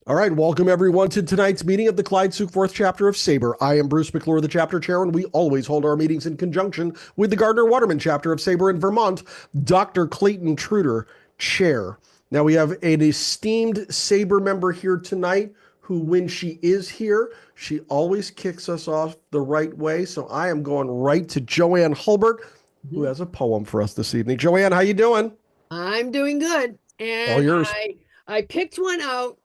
All right, welcome everyone to tonight's meeting of the Clyde Sukeforth chapter of SABR. I am Bruce McClure, the chapter chair, and we always hold our meetings in conjunction with the Gardner-Waterman chapter of SABR in Vermont, Dr. Clayton Truder, chair. Now we have an esteemed SABR member here tonight who, when she is here, she always kicks us off the right way. So I am going right to Joanne Hulbert, who has a poem for us this evening. Joanne, how you doing? I'm doing good. All And yours. I picked one out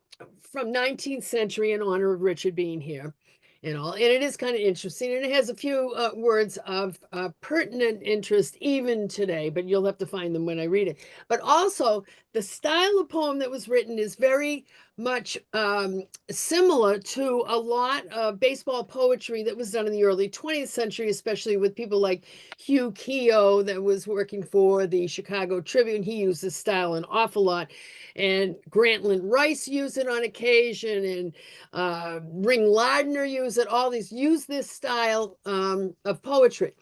from 19th century in honor of Richard being here and all. And it is kind of interesting. And it has a few words of pertinent interest even today, but you'll have to find them when I read it. But also, the style of poem that was written is very much similar to a lot of baseball poetry that was done in the early 20th century, especially with people like Hugh Keogh that was working for the Chicago Tribune. He used this style an awful lot. And Grantland Rice used it on occasion, and Ring Lardner used it. All these use this style of poetry.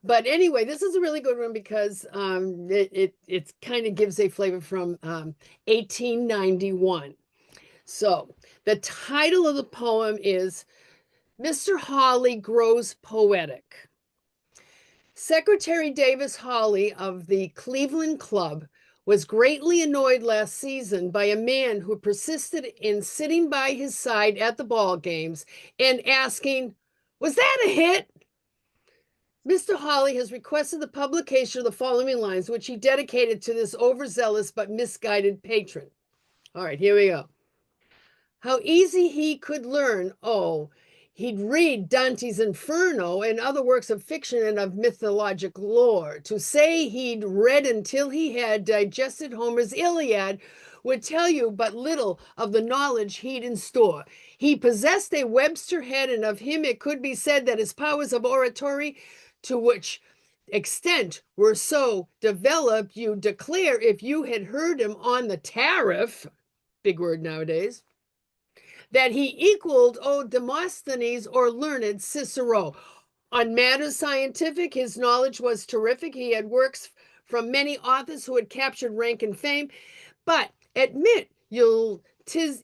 But anyway, this is a really good one because it kind of gives a flavor from 1891. So the title of the poem is Mr. Hawley Grows Poetic. Secretary Davis Hawley of the Cleveland Club was greatly annoyed last season by a man who persisted in sitting by his side at the ball games and asking, "Was that a hit?" Mr. Hawley has requested the publication of the following lines, which he dedicated to this overzealous but misguided patron. All right, here we go. How easy he could learn. Oh, he'd read Dante's Inferno and other works of fiction and of mythologic lore. To say he'd read until he had digested Homer's Iliad would tell you but little of the knowledge he'd in store. He possessed a Webster head, and of him it could be said that his powers of oratory, to which extent were so developed, you declare if you had heard him on the tariff, big word nowadays, that he equaled Demosthenes or learned Cicero. On matters scientific, his knowledge was terrific. He had works from many authors who had captured rank and fame. But admit you'll tis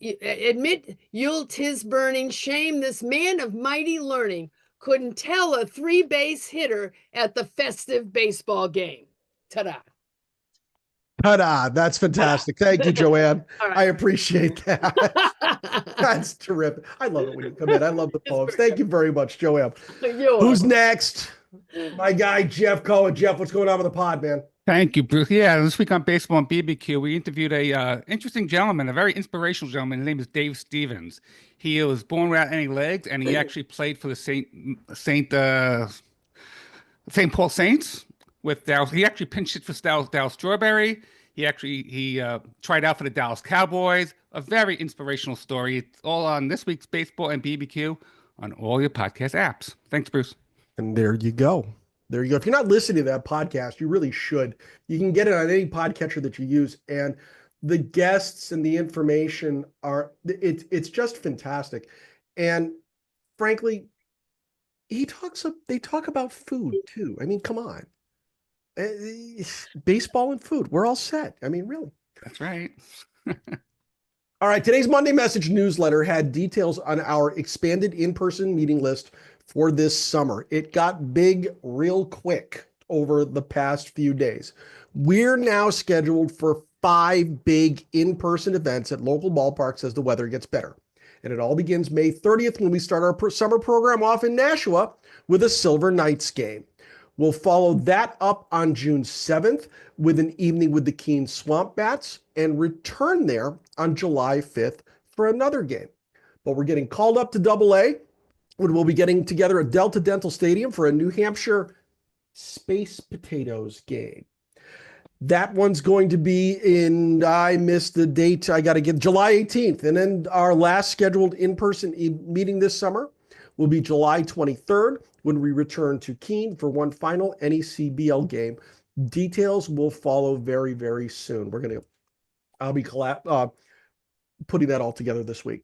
burning shame. This man of mighty learning couldn't tell a three-base hitter at the festive baseball game. Ta-da. Ta-da! That's fantastic. Thank you, Joanne. Right. I appreciate that. That's terrific. I love it when you come in. I love the poems. Thank you very much, Joanne. Who's next? My guy, Jeff Cohen. Jeff, what's going on with the pod, man? Thank you, Bruce. Yeah, this week on Baseball and BBQ, we interviewed a interesting gentleman, a very inspirational gentleman. His name is Dave Stevens. He was born without any legs, and he actually played for the St. Paul Saints with Dallas. He actually pinch hit for Dallas Strawberry. He tried out for the Dallas Cowboys. A very inspirational story. It's all on this week's Baseball and BBQ on all your podcast apps. Thanks, Bruce. And there you go. There you go. If you're not listening to that podcast, you really should. You can get it on any podcatcher that you use. And the guests and the information it's just fantastic. And frankly, they talk about food too. I mean, come on. Baseball and food. We're all set. I mean, really. That's right. All right. Today's Monday Message newsletter had details on our expanded in-person meeting list for this summer. It got big real quick over the past few days. We're now scheduled for 5 big in-person events at local ballparks as the weather gets better. And it all begins May 30th when we start our summer program off in Nashua with a Silver Knights game. We'll follow that up on June 7th with an evening with the Keene Swamp Bats and return there on July 5th for another game. But we're getting called up to Double-A when we'll be getting together at Delta Dental Stadium for a New Hampshire Space Potatoes game. That one's going to be I missed the date. I got to get July 18th. And then our last scheduled in-person meeting this summer will be July 23rd when we return to Keene for one final NECBL game. Details will follow very, very soon. I'll be putting that all together this week.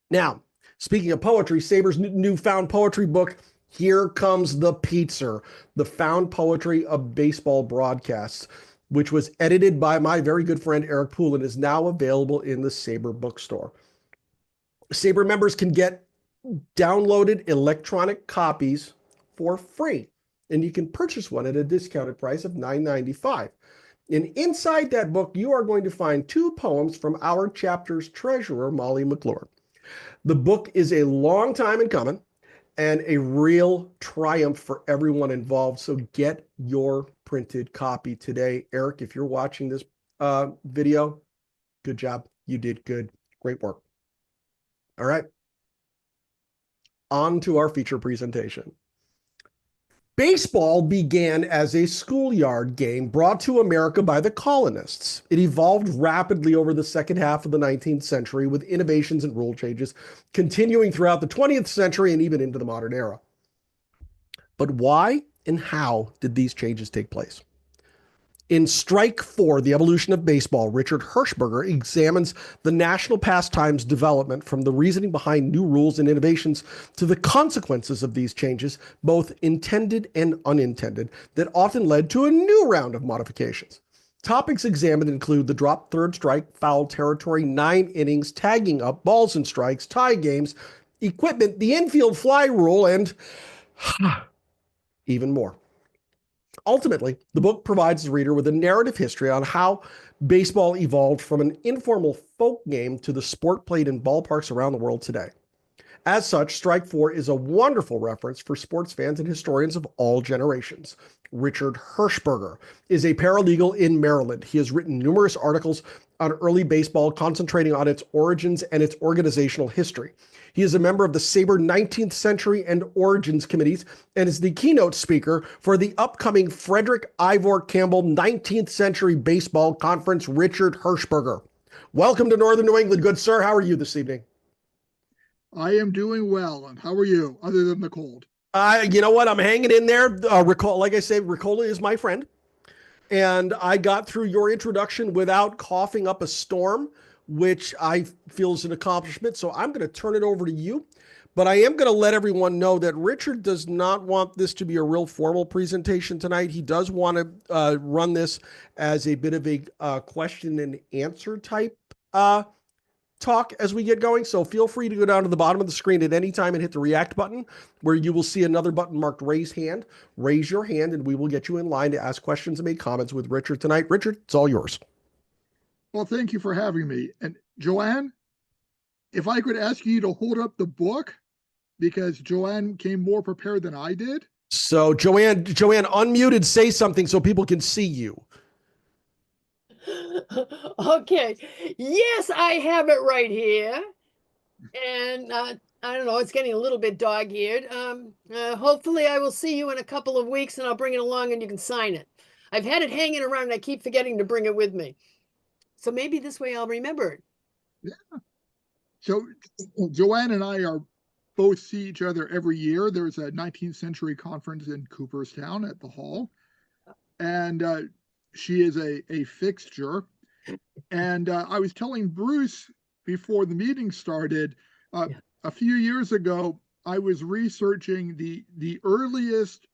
Now, speaking of poetry, SABR's newfound poetry book, Here Comes the Pizza, the found poetry of baseball broadcasts. which was edited by my very good friend Eric Poole and is now available in the SABR bookstore. SABR members can get downloaded electronic copies for free, and you can purchase one at a discounted price of $9.95. And inside that book, you are going to find 2 poems from our chapter's treasurer, Molly McClure. The book is a long time in coming and a real triumph for everyone involved. So get your printed copy today. Eric, if you're watching this video, good job. You did good. Great work. All right. On to our feature presentation. Baseball began as a schoolyard game brought to America by the colonists. It evolved rapidly over the second half of the 19th century with innovations and rule changes, continuing throughout the 20th century and even into the modern era. But why and how did these changes take place? In Strike 4, The Evolution of Baseball, Richard Hershberger examines the national pastime's development from the reasoning behind new rules and innovations to the consequences of these changes, both intended and unintended, that often led to a new round of modifications. Topics examined include the drop third strike, foul territory, 9 innings, tagging up, balls and strikes, tie games, equipment, the infield fly rule, and even more. Ultimately, the book provides the reader with a narrative history on how baseball evolved from an informal folk game to the sport played in ballparks around the world today. As such, Strike 4 is a wonderful reference for sports fans and historians of all generations. Richard Hershberger is a paralegal in Maryland. He has written numerous articles on early baseball, concentrating on its origins and its organizational history. He is a member of the SABR 19th Century and Origins Committees and is the keynote speaker for the upcoming Frederick Ivor-Campbell 19th Century Baseball Conference. Richard Hershberger, welcome to Northern New England, good sir. How are you this evening? I am doing well. And how are you, other than the cold? You know what? I'm hanging in there. Like I said, Ricola is my friend. And I got through your introduction without coughing up a storm, which I feel is an accomplishment. So I'm going to turn it over to you. But I am going to let everyone know that Richard does not want this to be a real formal presentation tonight. He does want to run this as a bit of a question and answer type talk as we get going. So feel free to go down to the bottom of the screen at any time and hit the react button, where you will see another button marked raise hand. Raise your hand and we will get you in line to ask questions and make comments with Richard tonight. Richard, it's all yours. Well, thank you for having me. And Joanne, if I could ask you to hold up the book, because Joanne came more prepared than I did. So Joanne, unmuted, say something so people can see you. Okay. Yes, I have it right here. And I don't know, it's getting a little bit dog-eared. Hopefully I will see you in a couple of weeks and I'll bring it along and you can sign it. I've had it hanging around and I keep forgetting to bring it with me. So maybe this way I'll remember it. Yeah. So Joanne and I are both see each other every year. There's a 19th century conference in Cooperstown at the hall. And she is a fixture. And I was telling Bruce before the meeting started, a few years ago, I was researching the earliest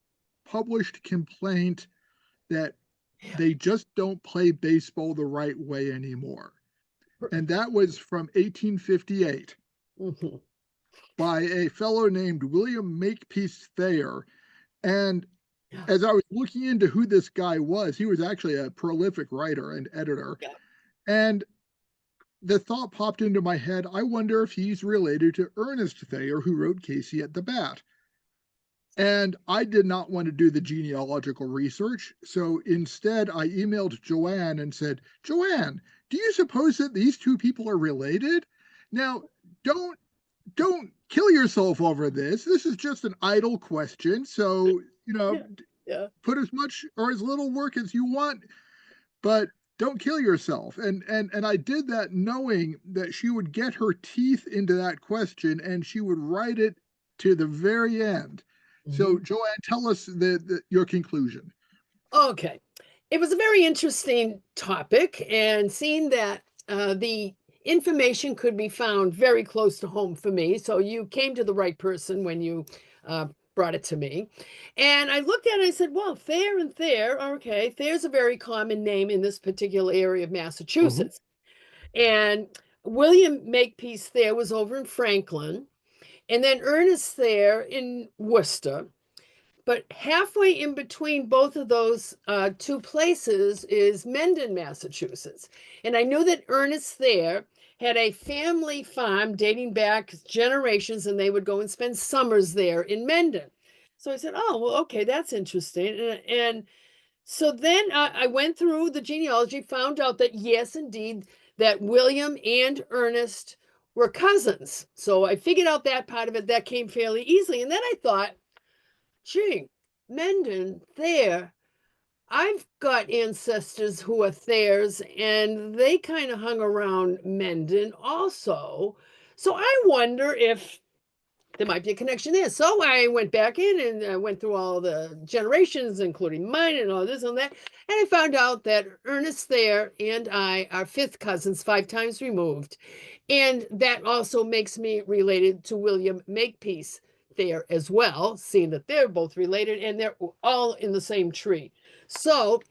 published complaint that they just don't play baseball the right way anymore. And that was from 1858 by a fellow named William Makepeace Thayer. And as I was looking into who this guy was, he was actually a prolific writer and editor. Yeah. And the thought popped into my head, I wonder if he's related to Ernest Thayer, who wrote Casey at the Bat. And I did not want to do the genealogical research. So instead, I emailed Joanne and said, Joanne, do you suppose that these two people are related? Now, don't kill yourself over this. This is just an idle question. So, put as much or as little work as you want, but don't kill yourself. And I did that knowing that she would get her teeth into that question and she would write it to the very end. So, Joanne, tell us your conclusion. Okay. It was a very interesting topic, and seeing that the information could be found very close to home for me. So you came to the right person when you brought it to me. And I looked at it and I said, well, Thayer and Thayer, okay, Thayer's a very common name in this particular area of Massachusetts. And William Makepeace Thayer was over in Franklin, and then Ernest Thayer in Worcester. But halfway in between both of those two places is Mendon, Massachusetts. And I knew that Ernest Thayer had a family farm dating back generations, and they would go and spend summers there in Mendon. So I said, oh, well, okay, that's interesting. And so then I went through the genealogy, found out that yes, indeed, that William and Ernest were cousins. So I figured out that part of it. That came fairly easily. And then I thought, gee, Mendon, Thayer, I've got ancestors who are Thayers, and they kind of hung around Mendon also. So I wonder if there might be a connection there. So I went back in and went through all the generations, including mine and all this and that. And I found out that Ernest Thayer and I are fifth cousins, 5 times removed. And that also makes me related to William Makepeace Thayer as well, seeing that they're both related and they're all in the same tree. So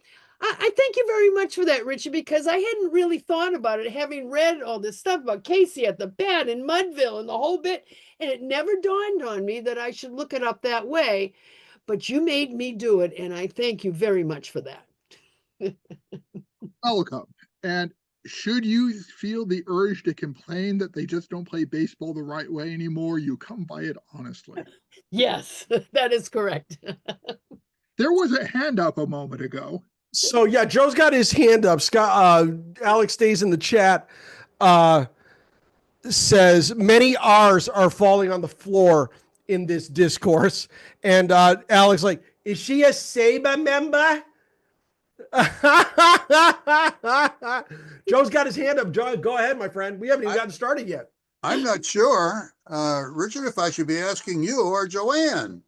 I thank you very much for that, Richard, because I hadn't really thought about it, having read all this stuff about Casey at the bat and Mudville and the whole bit. And it never dawned on me that I should look it up that way. But you made me do it. And I thank you very much for that. Welcome. And should you feel the urge to complain that they just don't play baseball the right way anymore, you come by it honestly. Yes, that is correct. There was a hand up a moment ago. So yeah, Joe's got his hand up. Scott, Alex stays in the chat. Says many R's are falling on the floor in this discourse, and Alex like, is she a SABR member? Joe's got his hand up. Joe, go ahead, my friend. We haven't even gotten started yet. I'm not sure, Richard, if I should be asking you or Joanne.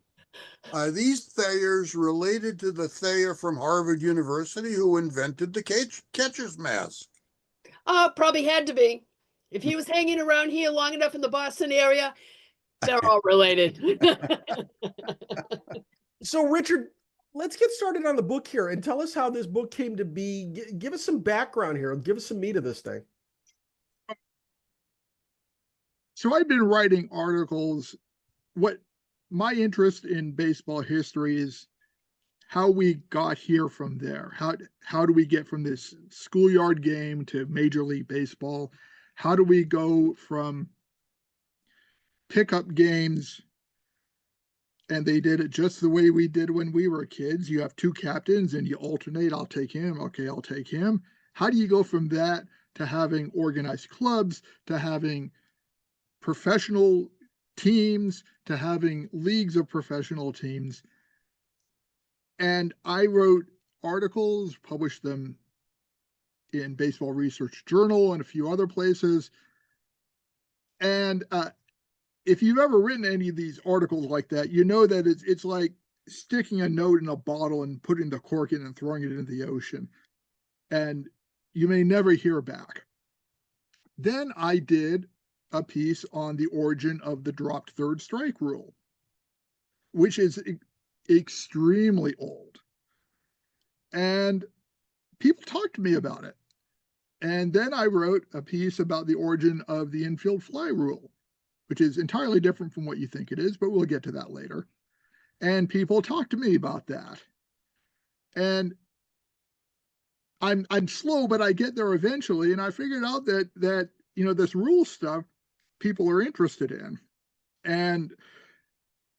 Are these Thayers related to the Thayer from Harvard University who invented the catcher's mask? Probably had to be. If he was hanging around here long enough in the Boston area, they're all related. So, Richard, let's get started on the book here and tell us how this book came to be. Give us some background here. Give us some meat of this thing. So I've been writing articles. What my interest in baseball history is how we got here from there. How do we get from this schoolyard game to Major League Baseball? How do we go from pickup games, and they did it just the way we did when we were kids. You have 2 captains and you alternate. I'll take him. Okay, I'll take him. How do you go from that to having organized clubs, to having professional teams, to having leagues of professional teams? And I wrote articles, published them in Baseball Research Journal and a few other places. And if you've ever written any of these articles like that, you know that it's like sticking a note in a bottle and putting the cork in and throwing it into the ocean. And you may never hear back. Then I did a piece on the origin of the dropped third strike rule, which is extremely old. And people talked to me about it. And then I wrote a piece about the origin of the infield fly rule, which is entirely different from what you think it is, but we'll get to that later. And people talked to me about that. And I'm slow, but I get there eventually. And I figured out that you know, this rule stuff people are interested in. And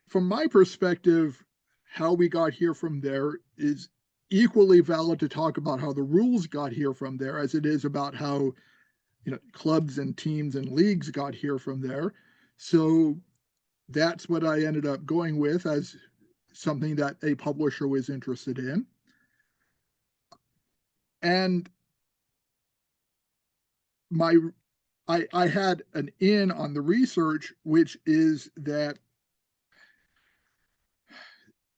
from my perspective, how we got here from there is equally valid to talk about how the rules got here from there as it is about how, you know, clubs and teams and leagues got here from there. So that's what I ended up going with as something that a publisher was interested in. And I had an in on the research, which is that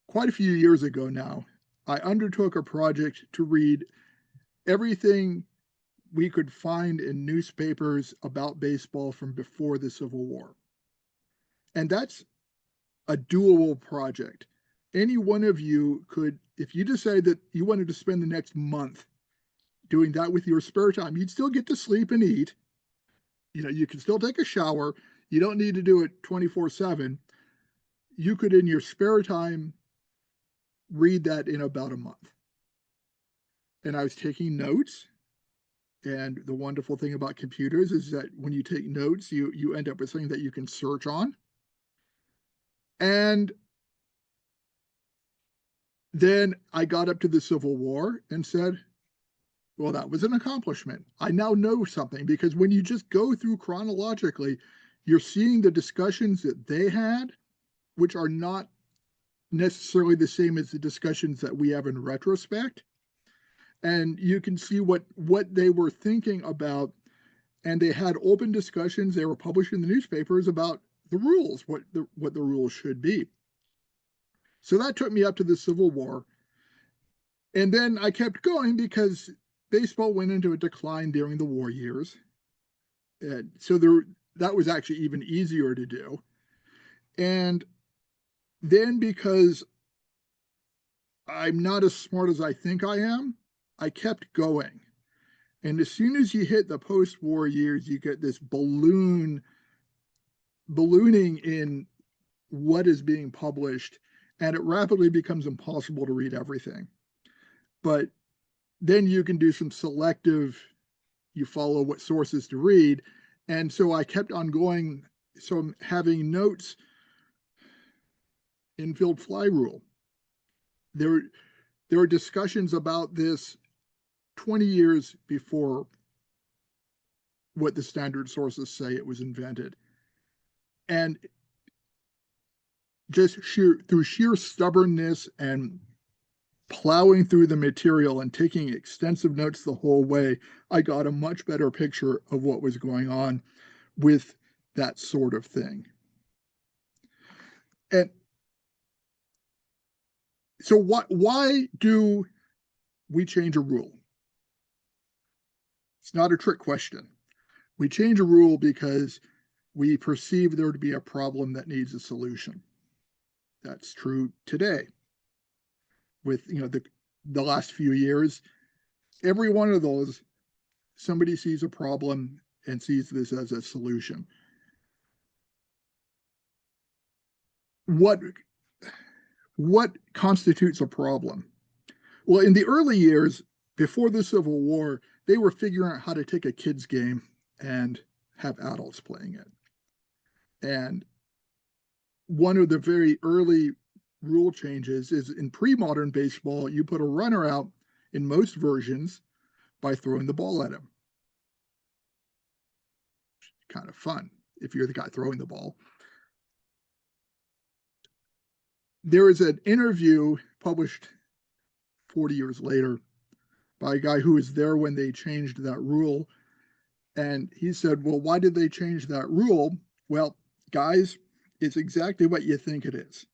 quite a few years ago now, I undertook a project to read everything we could find in newspapers about baseball from before the Civil War. And that's a doable project. Any one of you could, if you decide that you wanted to spend the next month doing that with your spare time, you'd still get to sleep and eat. You can still take a shower. You don't need to do it 24/7. You could, in your spare time, read that in about a month. And I was taking notes. And the wonderful thing about computers is that when you take notes, you end up with something that you can search on. And then I got up to the Civil War and said, well, that was an accomplishment. I now know something, because when you just go through chronologically, you're seeing the discussions that they had, which are not necessarily the same as the discussions that we have in retrospect. And you can see what they were thinking about. And they had open discussions. They were published in the newspapers about the rules, what the rules should be. So that took me up to the Civil War. And then I kept going because baseball went into a decline during the war years. And so that was actually even easier to do. And then, because I'm not as smart as I think I am, I kept going. And as soon as you hit the post-war years, you get this ballooning in what is being published, and it rapidly becomes impossible to read everything. But then you can do some selective, you follow what sources to read. And so I kept on going. So I'm having notes. Infield fly rule. There are discussions about this 20 years before what the standard sources say it was invented. And just through sheer stubbornness and plowing through the material and taking extensive notes the whole way, I got a much better picture of what was going on with that sort of thing. And so why do we change a rule? It's not a trick question. We change a rule because we perceive there to be a problem that needs a solution. That's true today. With the last few years, every one of those, somebody sees a problem and sees this as a solution. What constitutes a problem? Well, in the early years, before the Civil War, they were figuring out how to take a kid's game and have adults playing it. And one of the very early rule changes is, in pre-modern baseball, you put a runner out in most versions by throwing the ball at him. Kind of fun if you're the guy throwing the ball. There is an interview published 40 years later by a guy who was there when they changed that rule. And he said, well, why did they change that rule? Well, guys, it's exactly what you think it is.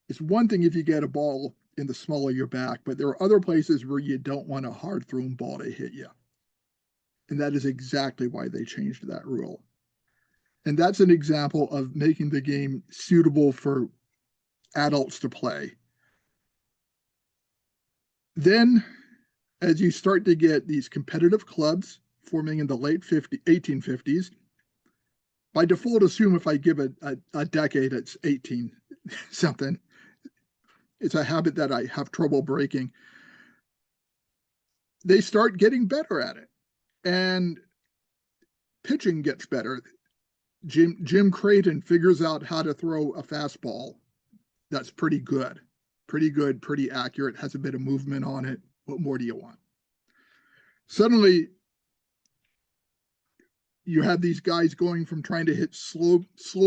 It's one thing if you get a ball in the small of your back, but there are other places where you don't want a hard-thrown ball to hit you. And that is exactly why they changed that rule. And that's an example of making the game suitable for adults to play. Then, as you start to get these competitive clubs forming in the late 1850s, by default, assume if I give a decade, it's 18 something. It's a habit that I have trouble breaking. They start getting better at it, and pitching gets better. Jim Creighton figures out how to throw a fastball that's pretty good, pretty accurate, has a bit of movement on it. What more do you want? Suddenly, you have these guys going from trying to hit slow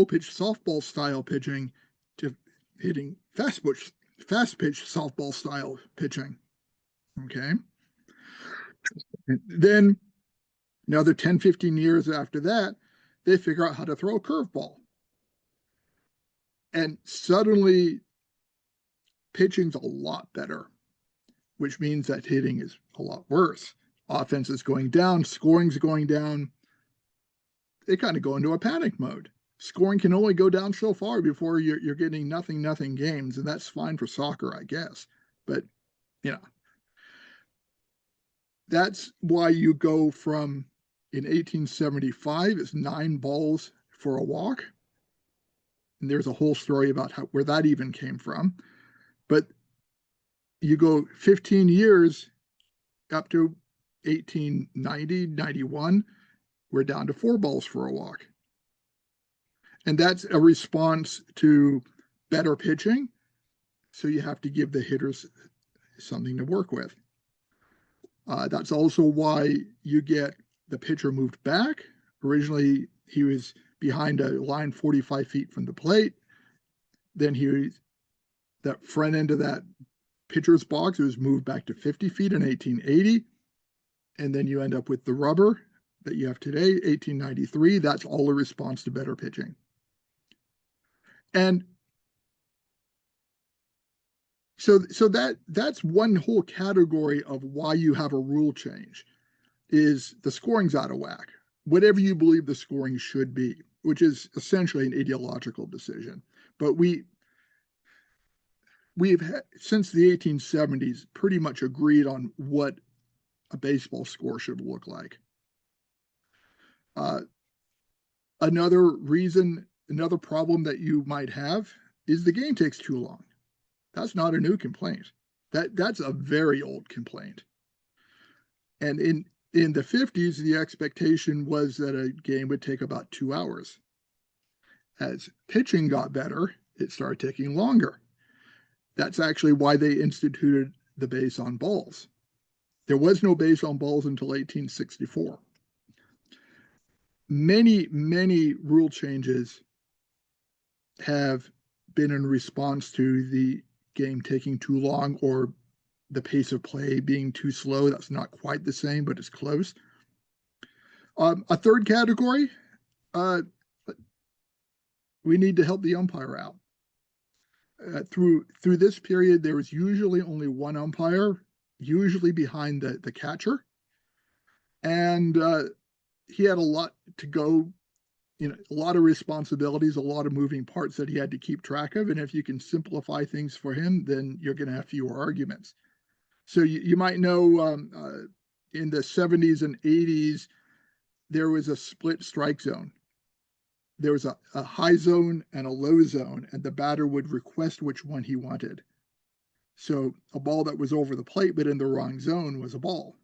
pitch softball style pitching to hitting fast pitch softball style pitching. Okay. And then another 10, 15 years after that, they figure out how to throw a curveball. And suddenly pitching's a lot better, which means that hitting is a lot worse. Offense is going down, scoring's going down. They kind of go into a panic mode. scoring can only go down so far before you're getting nothing games, and that's fine for soccer, I guess. But that's why you go from, in 1875, it's 9 balls for a walk. And there's a whole story about where that even came from. But you go 15 years up to 1890, 91, we're down to 4 balls for a walk. And that's a response to better pitching. So you have to give the hitters something to work with. That's also why you get the pitcher moved back. Originally, he was behind a line 45 feet from the plate. Then that front end of that pitcher's box was moved back to 50 feet in 1880. And then you end up with the rubber that you have today, 1893. That's all a response to better pitching. And so that's one whole category of why you have a rule change, is the scoring's out of whack. Whatever you believe the scoring should be, which is essentially an ideological decision. But we've had, since the 1870s, pretty much agreed on what a baseball score should look like. Another problem that you might have is the game takes too long. That's not a new complaint. That's a very old complaint. And in the 50s, the expectation was that a game would take about 2 hours. As pitching got better, it started taking longer. That's actually why they instituted the base on balls. There was no base on balls until 1864. Many rule changes have been in response to the game taking too long or the pace of play being too slow. That's not quite the same, but it's close. A third category, we need to help the umpire out. Through this period, there was usually only one umpire, usually behind the catcher. And he had a lot to go, a lot of responsibilities, a lot of moving parts that he had to keep track of. And if you can simplify things for him, then you're going to have fewer arguments. So you might know in the 70s and 80s, there was a split strike zone. There was a high zone and a low zone, and the batter would request which one he wanted. So a ball that was over the plate but in the wrong zone was a ball.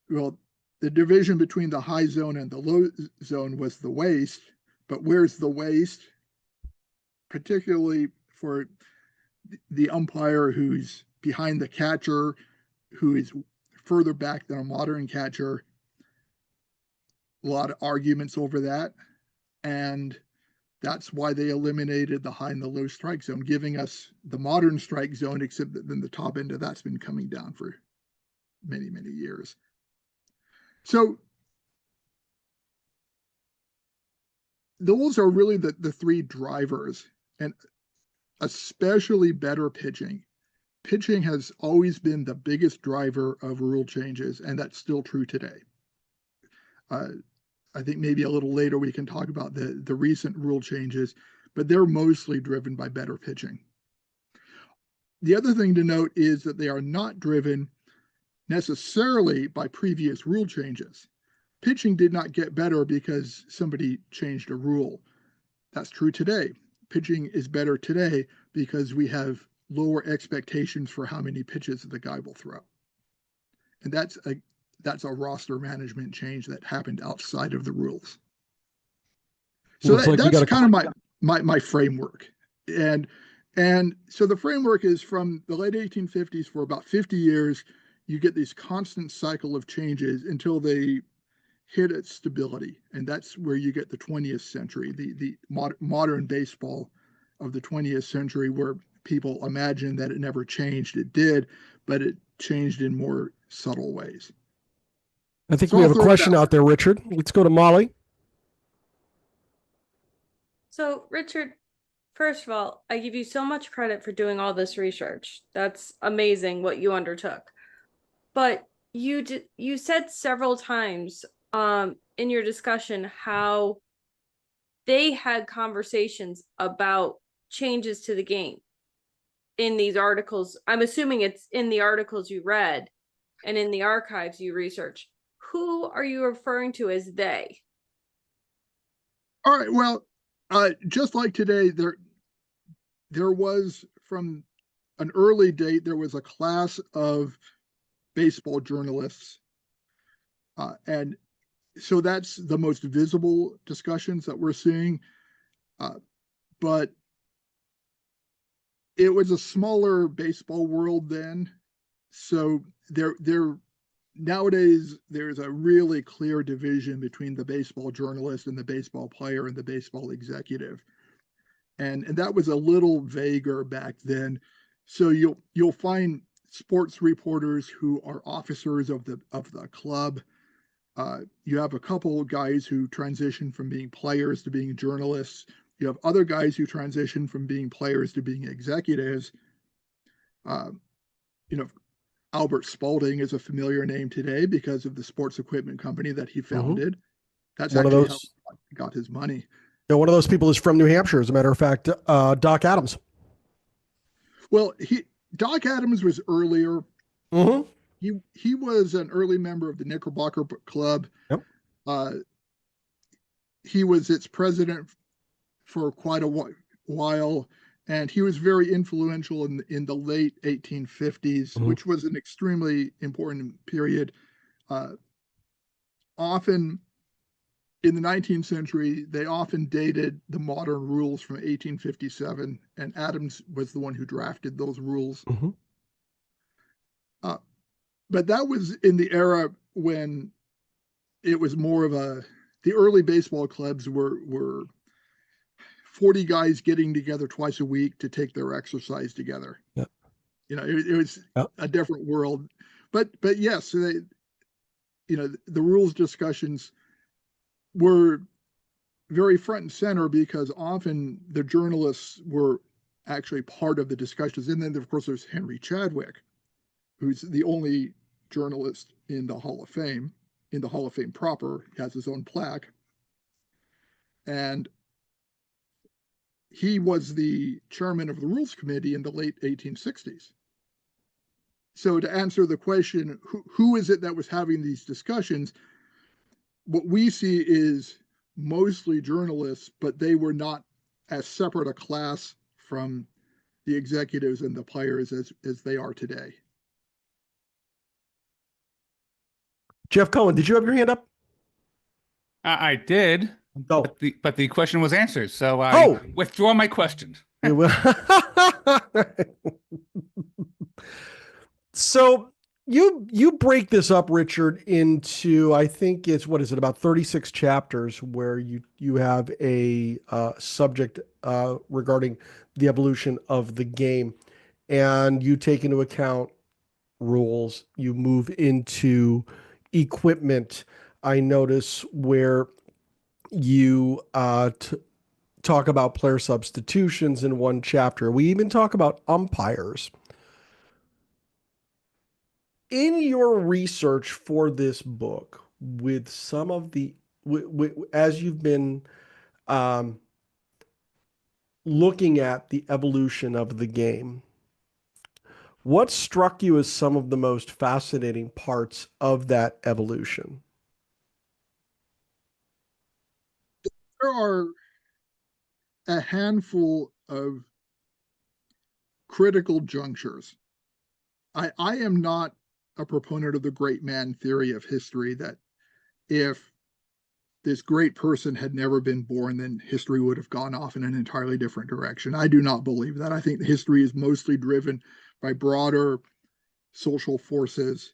Well, the division between the high zone and the low zone was the waste, but where's the waste? Particularly for the umpire who's behind the catcher, who is further back than a modern catcher. A lot of arguments over that. And that's why they eliminated the high and the low strike zone, giving us the modern strike zone, except that then the top end of that's been coming down for many years. So those are really the three drivers, and especially better pitching. Pitching has always been the biggest driver of rule changes, and that's still true today. I think maybe a little later we can talk about the recent rule changes, but they're mostly driven by better pitching. The other thing to note is that they are not driven necessarily by previous rule changes. Pitching did not get better because somebody changed a rule. That's true today. Pitching is better today because we have lower expectations for how many pitches the guy will throw. And that's a roster management change that happened outside of the rules. So that's kind of my framework. And so the framework is from the late 1850s for about 50 years, you get this constant cycle of changes until they hit its stability. And that's where you get the 20th century, the modern baseball of the 20th century, where people imagine that it never changed. It did, but it changed in more subtle ways. I think we have a question out there, Richard. Let's go to Molly. So, Richard, first of all, I give you so much credit for doing all this research. That's amazing what you undertook. But you said several times in your discussion how they had conversations about changes to the game in these articles. I'm assuming it's in the articles you read and in the archives you researched. Who are you referring to as they? All right. Well, just like today, there was, from an early date, there was a class of baseball journalists, and so that's the most visible discussions that we're seeing. But it was a smaller baseball world then, so there nowadays there's a really clear division between the baseball journalist and the baseball player and the baseball executive, and that was a little vaguer back then. So you'll find sports reporters who are officers of the club. You have a couple of guys who transition from being players to being journalists. You have other guys who transition from being players to being executives. Albert Spalding is a familiar name today because of the sports equipment company that he founded. That's One of actually those, how he got his money. one of those people is from New Hampshire, as a matter of fact, Doc Adams. Well, Doc Adams was earlier. Mm-hmm. He was an early member of the Knickerbocker Club. Yep. He was its president for quite a while, and he was very influential in the late 1850s, which was an extremely important period. Often in the 19th century, they often dated the modern rules from 1857, and Adams was the one who drafted those rules. But that was in the era when it was more of the early baseball clubs were 40 guys getting together twice a week to take their exercise together. Yep. It was a different world. But yes, the rules discussions were very front and center because often the journalists were actually part of the discussions. And then, of course, there's Henry Chadwick, who's the only journalist in the Hall of Fame proper. He has his own plaque. And he was the chairman of the Rules Committee in the late 1860s. So to answer the question, who is it that was having these discussions? What we see is mostly journalists, but they were not as separate a class from the executives and the players as they are today. Jeff Cohen, did you have your hand up? I did, Oh. but the question was answered, so I withdraw my question. So you break this up, Richard, into, I think it's, what is it, about 36 chapters where you have a subject regarding the evolution of the game, and you take into account rules. You move into equipment. I notice where you talk about player substitutions in one chapter. We even talk about umpires. In your research for this book, with some of the, as you've been looking at the evolution of the game, what struck you as some of the most fascinating parts of that evolution? There are a handful of critical junctures. I am not a proponent of the great man theory of history, that if this great person had never been born, then history would have gone off in an entirely different direction. I do not believe that. I think history is mostly driven by broader social forces,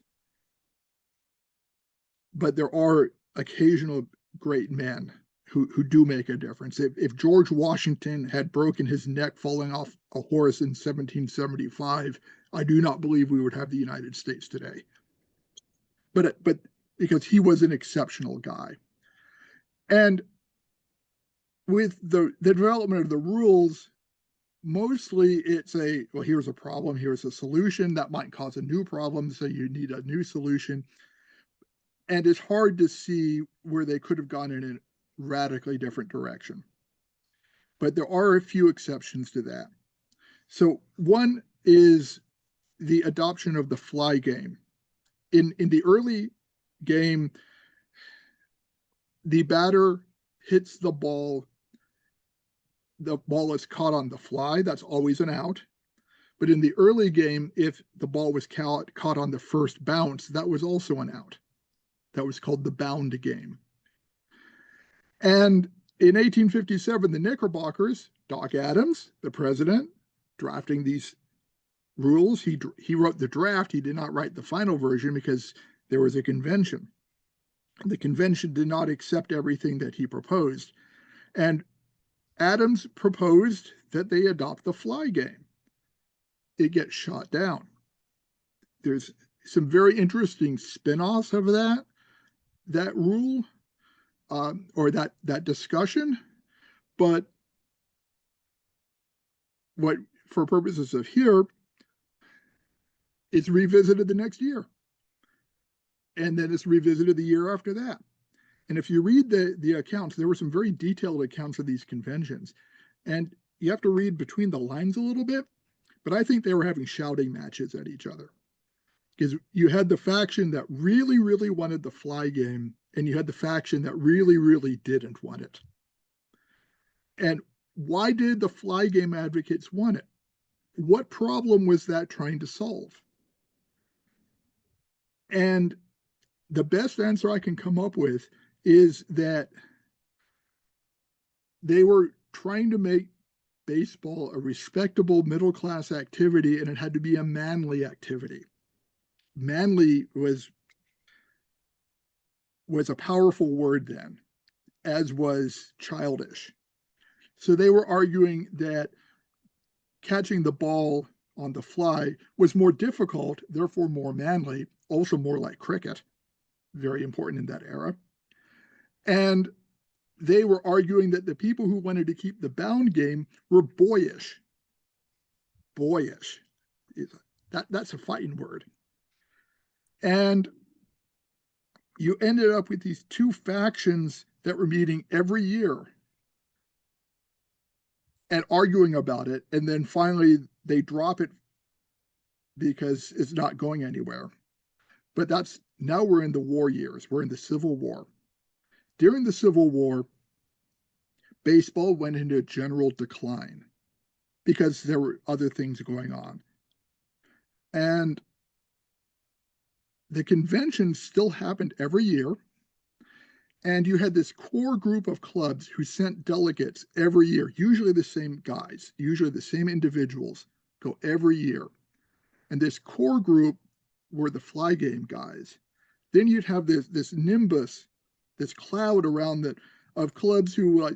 but there are occasional great men who do make a difference. If George Washington had broken his neck falling off a horse in 1775, I do not believe we would have the United States today. But because he was an exceptional guy. And with the development of the rules, mostly it's well, here's a problem, here's a solution that might cause a new problem, so you need a new solution. And it's hard to see where they could have gone in a radically different direction. but there are a few exceptions to that. So one is the adoption of the fly game. In the early game, the batter hits the ball is caught on the fly. That's always an out. But in the early game, if the ball was caught on the first bounce, that was also an out. That was called the bound game. And in 1857, the Knickerbockers, Doc Adams, the president, drafting these rules, he wrote the draft. He did not write the final version because there was a convention. The convention did not accept everything that he proposed. And Adams proposed that they adopt the fly game. It gets shot down. There's some very interesting spin-offs of that rule or that discussion, but what, for purposes of here, it's revisited the next year, and then it's revisited the year after that. And if you read the accounts, there were some very detailed accounts of these conventions, and you have to read between the lines a little bit, but I think they were having shouting matches at each other, because you had the faction that really, really wanted the fly game, and you had the faction that really, really didn't want it. And why did the fly game advocates want it? What problem was that trying to solve? And the best answer I can come up with is that they were trying to make baseball a respectable middle-class activity, and it had to be a manly activity. Manly was a powerful word then, as was childish. So they were arguing that catching the ball on the fly was more difficult, therefore more manly, also more like cricket, very important in that era. And they were arguing that the people who wanted to keep the bound game were boyish. Boyish. That's a fighting word. And you ended up with these two factions that were meeting every year and arguing about it. And then finally they drop it because it's not going anywhere. But now we're in the war years. We're in the Civil War. During the Civil War, baseball went into a general decline because there were other things going on. And the convention still happened every year. And you had this core group of clubs who sent delegates every year, usually the same guys, usually the same individuals go every year. And this core group were the fly game guys. Then you'd have this nimbus, this cloud around of clubs who,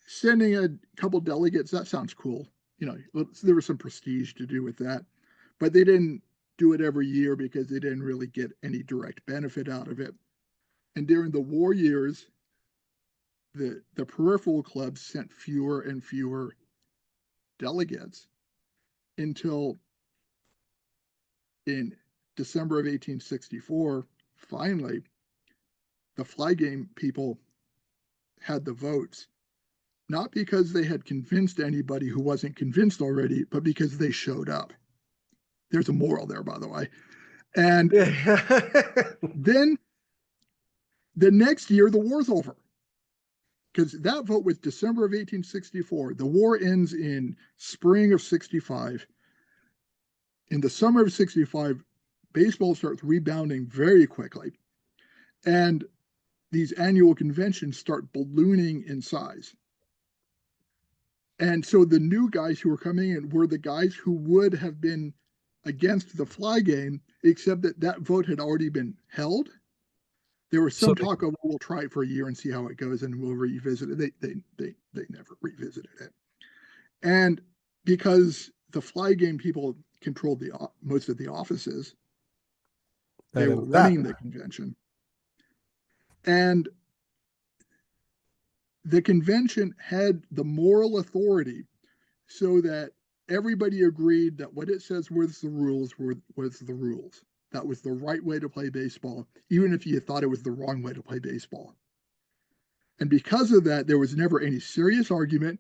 sending a couple delegates, that sounds cool. There was some prestige to do with that, but they didn't do it every year because they didn't really get any direct benefit out of it. And during the war years, the peripheral clubs sent fewer and fewer delegates until in December of 1864, finally, the fly game people had the votes, not because they had convinced anybody who wasn't convinced already, but because they showed up. There's a moral there, by the way. And then the next year, the war's over, because that vote was December of 1864. The war ends in spring of 65. In the summer of 65, baseball starts rebounding very quickly. And these annual conventions start ballooning in size. And so the new guys who were coming in were the guys who would have been against the fly game, except that vote had already been held. There was some talk of, we'll try it for a year and see how it goes, and we'll revisit it. They never revisited it. And because the fly game people controlled most of the offices, they were running the convention. And the convention had the moral authority so that everybody agreed that what it says was the rules was the rules. That was the right way to play baseball, even if you thought it was the wrong way to play baseball. And because of that, there was never any serious argument.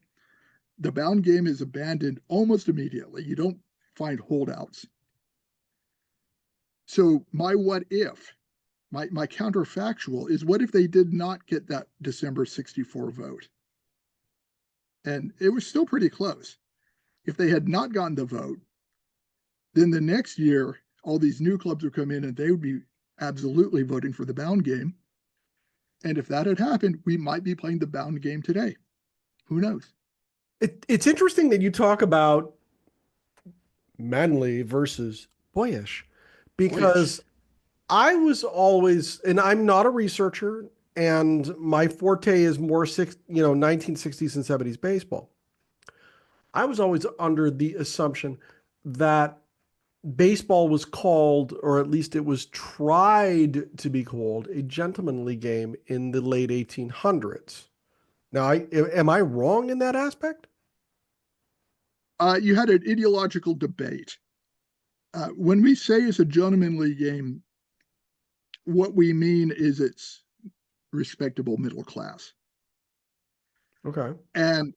the bound game is abandoned almost immediately. You don't find holdouts. So my what if, my counterfactual is, what if they did not get that December 64 vote? And it was still pretty close. If they had not gotten the vote, then the next year, all these new clubs would come in and they would be absolutely voting for the bound game. And if that had happened, we might be playing the bound game today. Who knows? It's interesting that you talk about manly versus boyish, because I was always, and I'm not a researcher, and my forte is more 1960s and 70s baseball. I was always under the assumption that baseball was called, or at least it was tried to be called, a gentlemanly game in the late 1800s. Now, am I wrong in that aspect? You had an ideological debate. When we say it's a gentlemanly game, what we mean is it's respectable middle class. Okay. And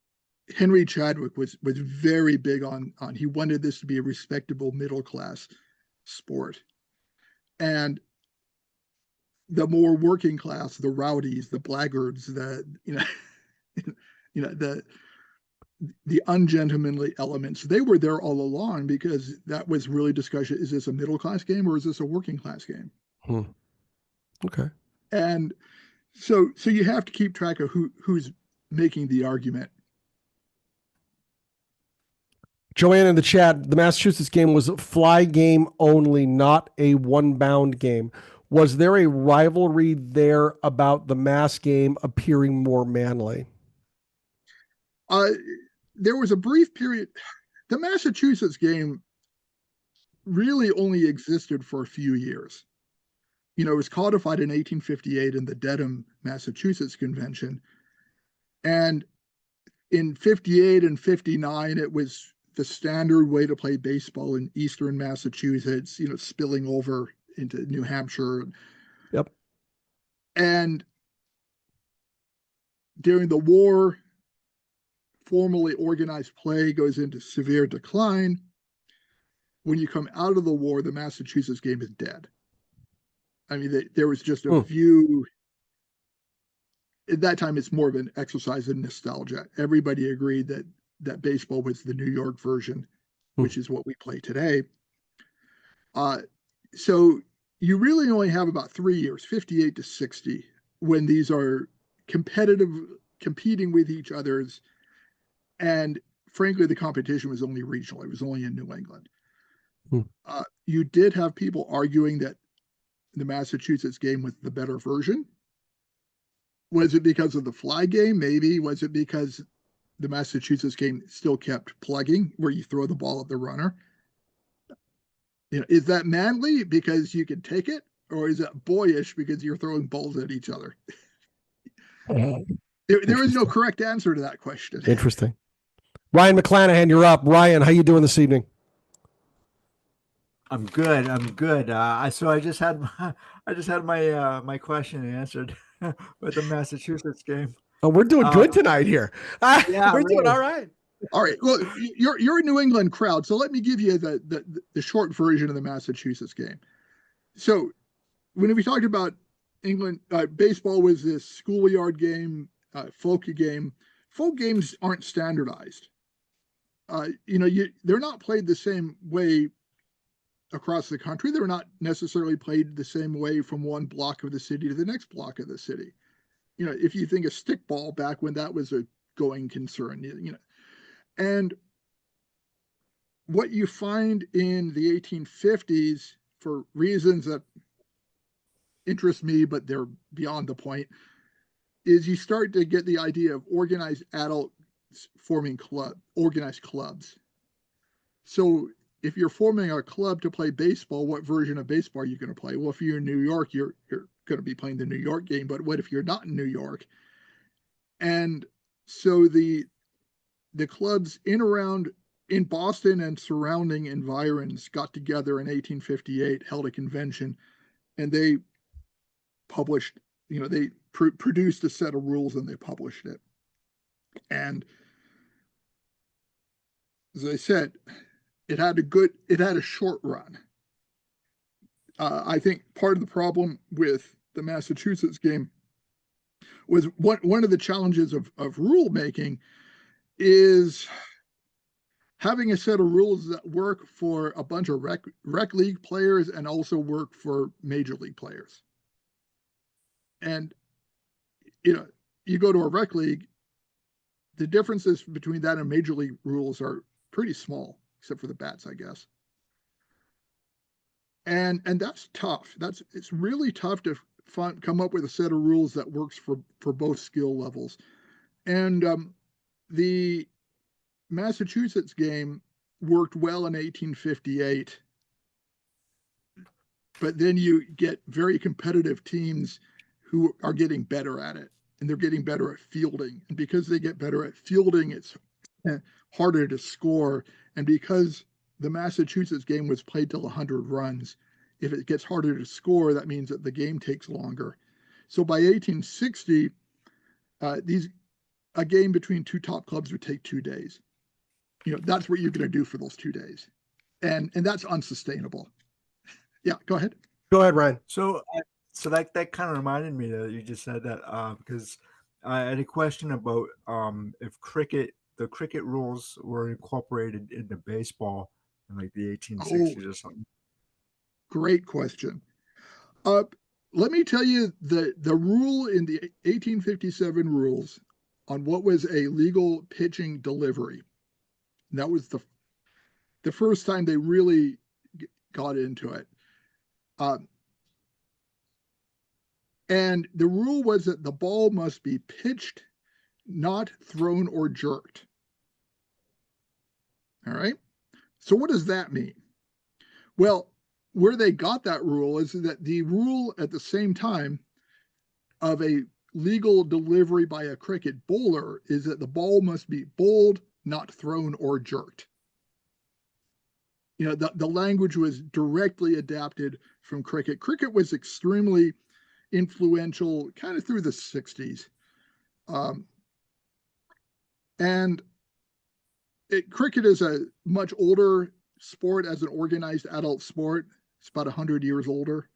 Henry Chadwick was very big on he wanted this to be a respectable middle class sport. And the more working class, the rowdies, the blackguards, the ungentlemanly elements, they were there all along, because that was really discussion. Is this a middle class game or is this a working class game? Okay. And so you have to keep track of who's making the argument. Joanne in the chat, the Massachusetts game was a fly game only, not a one bound game. Was there a rivalry there about the Mass game appearing more manly? There was a brief period. The Massachusetts game really only existed for a few years. It was codified in 1858 in the Dedham, Massachusetts Convention. And in 58 and 59, it was the standard way to play baseball in Eastern Massachusetts, spilling over into New Hampshire. Yep. And during the war, formally organized play goes into severe decline. When you come out of the war, the Massachusetts game is dead. I mean, there was just a few. At that time, it's more of an exercise in nostalgia. Everybody agreed that baseball was the New York version, which is what we play today. So you really only have about 3 years, 58 to 60, when these are competing with each other's. And frankly, the competition was only regional. It was only in New England. You did have people arguing that the Massachusetts game was the better version. Was it because of the fly game? Maybe. Was it because the Massachusetts game still kept plugging, where you throw the ball at the runner? Is that manly because you can take it, or is that boyish because you're throwing balls at each other? There is no correct answer to that question. Interesting. Ryan McClanahan, you're up. Ryan, how you doing this evening? I'm good. So I just had my question answered with the Massachusetts game. Oh, we're doing good tonight here. Yeah, we're doing really. all right. All right. Well, you're a New England crowd, so let me give you the short version of the Massachusetts game. So when we talked about England, baseball was this schoolyard game, folk game. Folk games aren't standardized. They're not played the same way across the country. They're not necessarily played the same way from one block of the city to the next block of the city. If you think of stickball back when that was a going concern, and what you find in the 1850s, for reasons that interest me, but they're beyond the point, is you start to get the idea of organized adults forming organized clubs. So if you're forming a club to play baseball, what version of baseball are you going to play? Well, if you're in New York, you're going to be playing the New York game. But what if you're not in New York? And so the clubs in Boston and surrounding environs got together in 1858, held a convention, and they published, they produced a set of rules and they published it. And as I said, it had a short run. I think part of the problem with the Massachusetts game was one of the challenges of rule making is having a set of rules that work for a bunch of rec league players and also work for major league players. And, you go to a rec league, the differences between that and major league rules are pretty small, except for the bats, I guess. And that's tough. It's really tough to come up with a set of rules that works for both skill levels. And the Massachusetts game worked well in 1858, but then you get very competitive teams who are getting better at it, and they're getting better at fielding. And because they get better at fielding, it's harder to score. And because the Massachusetts game was played till 100 runs, if it gets harder to score, that means that the game takes longer. So by 1860, a game between two top clubs would take 2 days. That's what you're going to do for those 2 days. And that's unsustainable. Yeah, go ahead. Go ahead, Ryan. So that kind of reminded me that you just said that because I had a question about if the cricket rules were incorporated into baseball in like the 1860s or something. Great question. Let me tell you the rule in the 1857 rules on what was a legal pitching delivery. And that was the first time they really got into it. And the rule was that the ball must be pitched, not thrown or jerked. All right. So what does that mean? Well, where they got that rule is that the rule at the same time of a legal delivery by a cricket bowler is that the ball must be bowled, not thrown or jerked. The language was directly adapted from cricket. Cricket was extremely influential kind of through the 60s. Cricket is a much older sport as an organized adult sport. It's about 100 years older.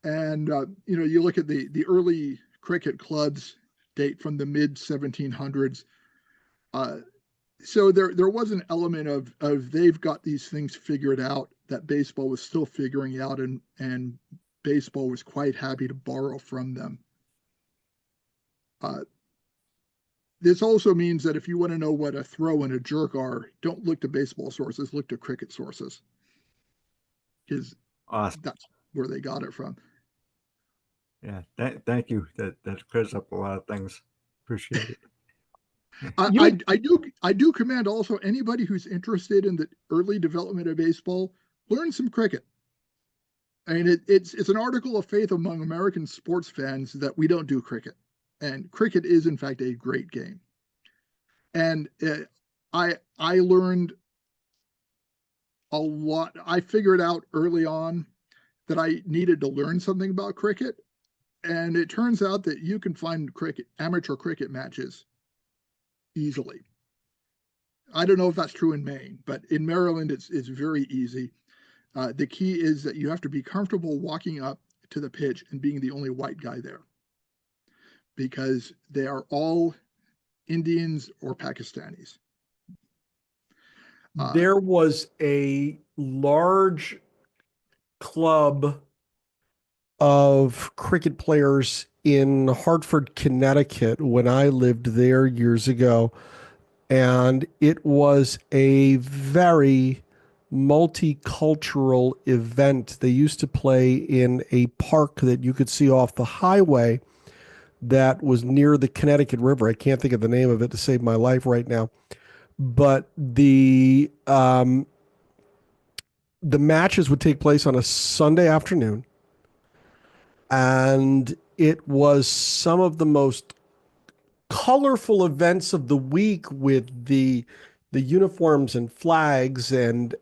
And, you look at the early cricket clubs date from the mid 1700s. So there was an element of they've got these things figured out that baseball was still figuring out, and baseball was quite happy to borrow from them. This also means that if you want to know what a throw and a jerk are, don't look to baseball sources, look to cricket sources. Because awesome. That's where they got it from. Yeah, thank you. That clears up a lot of things. Appreciate it. I do commend also anybody who's interested in the early development of baseball, learn some cricket. I mean, it's an article of faith among American sports fans that we don't do cricket. And cricket is, in fact, a great game. And I learned a lot. I figured out early on that I needed to learn something about cricket. And it turns out that you can find amateur cricket matches easily. I don't know if that's true in Maine, but in Maryland, it's very easy. The key is that you have to be comfortable walking up to the pitch and being the only white guy there, because they are all Indians or Pakistanis. There was a large club of cricket players in Hartford, Connecticut when I lived there years ago. And it was a very multicultural event. They used to play in a park that you could see off the highway that was near the Connecticut River. I can't think of the name of it to save my life right now. But the matches would take place on a Sunday afternoon. And it was some of the most colorful events of the week, with the uniforms and flags and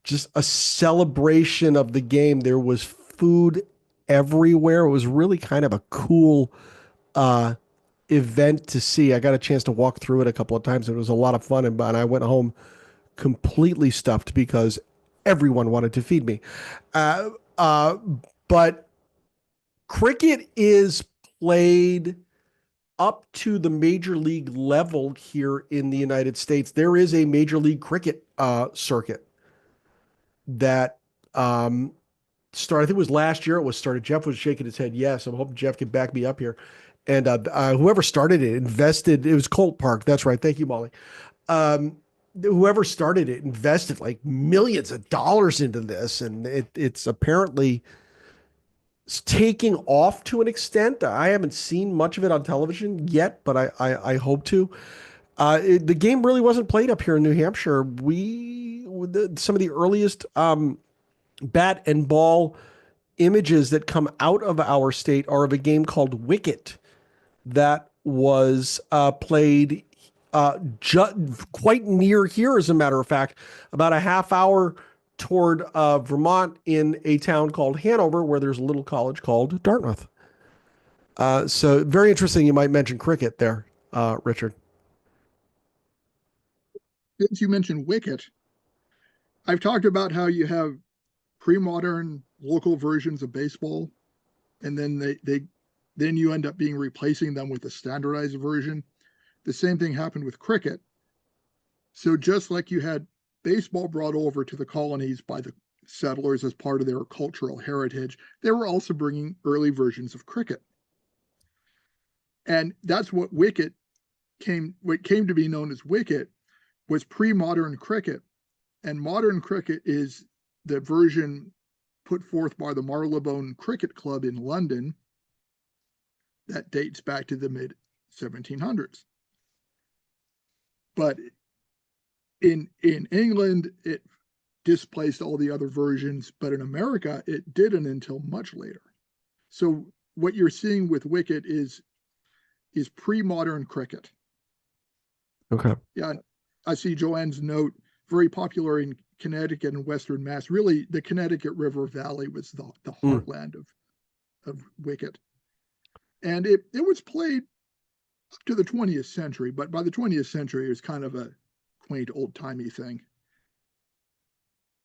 just a celebration of the game. There was food everywhere. It was really kind of a cool event to see. I got a chance to walk through it a couple of times. It was a lot of fun, and I went home completely stuffed because everyone wanted to feed me. But cricket is played up to the major league level here in the United States. There is a major league cricket circuit that started, I think it was last year it was started. Jeff was shaking his head yes. I'm hoping Jeff can back me up here. And whoever started it invested, it was Colt Park. That's right. Thank you, Molly. Whoever started it invested like millions of dollars into this, and it's apparently taking off to an extent. I haven't seen much of it on television yet, but I hope to. The game really wasn't played up here in New Hampshire. Some of the earliest bat and ball images that come out of our state are of a game called Wicket that was played quite near here, as a matter of fact, about a half hour toward Vermont in a town called Hanover, where there's a little college called Dartmouth. So very interesting. You might mention cricket there, Richard. Since you mentioned Wicket, I've talked about how you have pre-modern local versions of baseball, and then then you end up being replacing them with a standardized version. The same thing happened with cricket. So just like you had baseball brought over to the colonies by the settlers as part of their cultural heritage, they were also bringing early versions of cricket. And that's what came to be known as Wicket was pre-modern cricket. And modern cricket is the version put forth by the Marylebone Cricket Club in London that dates back to the mid 1700s. But in England, it displaced all the other versions, but in America, it didn't until much later. So what you're seeing with Wicket is pre-modern cricket. Okay. Yeah, I see Joanne's note, very popular in Connecticut and Western Mass. Really, the Connecticut River Valley was the heartland of Wicket. And it was played up to the 20th century, but by the 20th century, it was kind of a quaint, old-timey thing.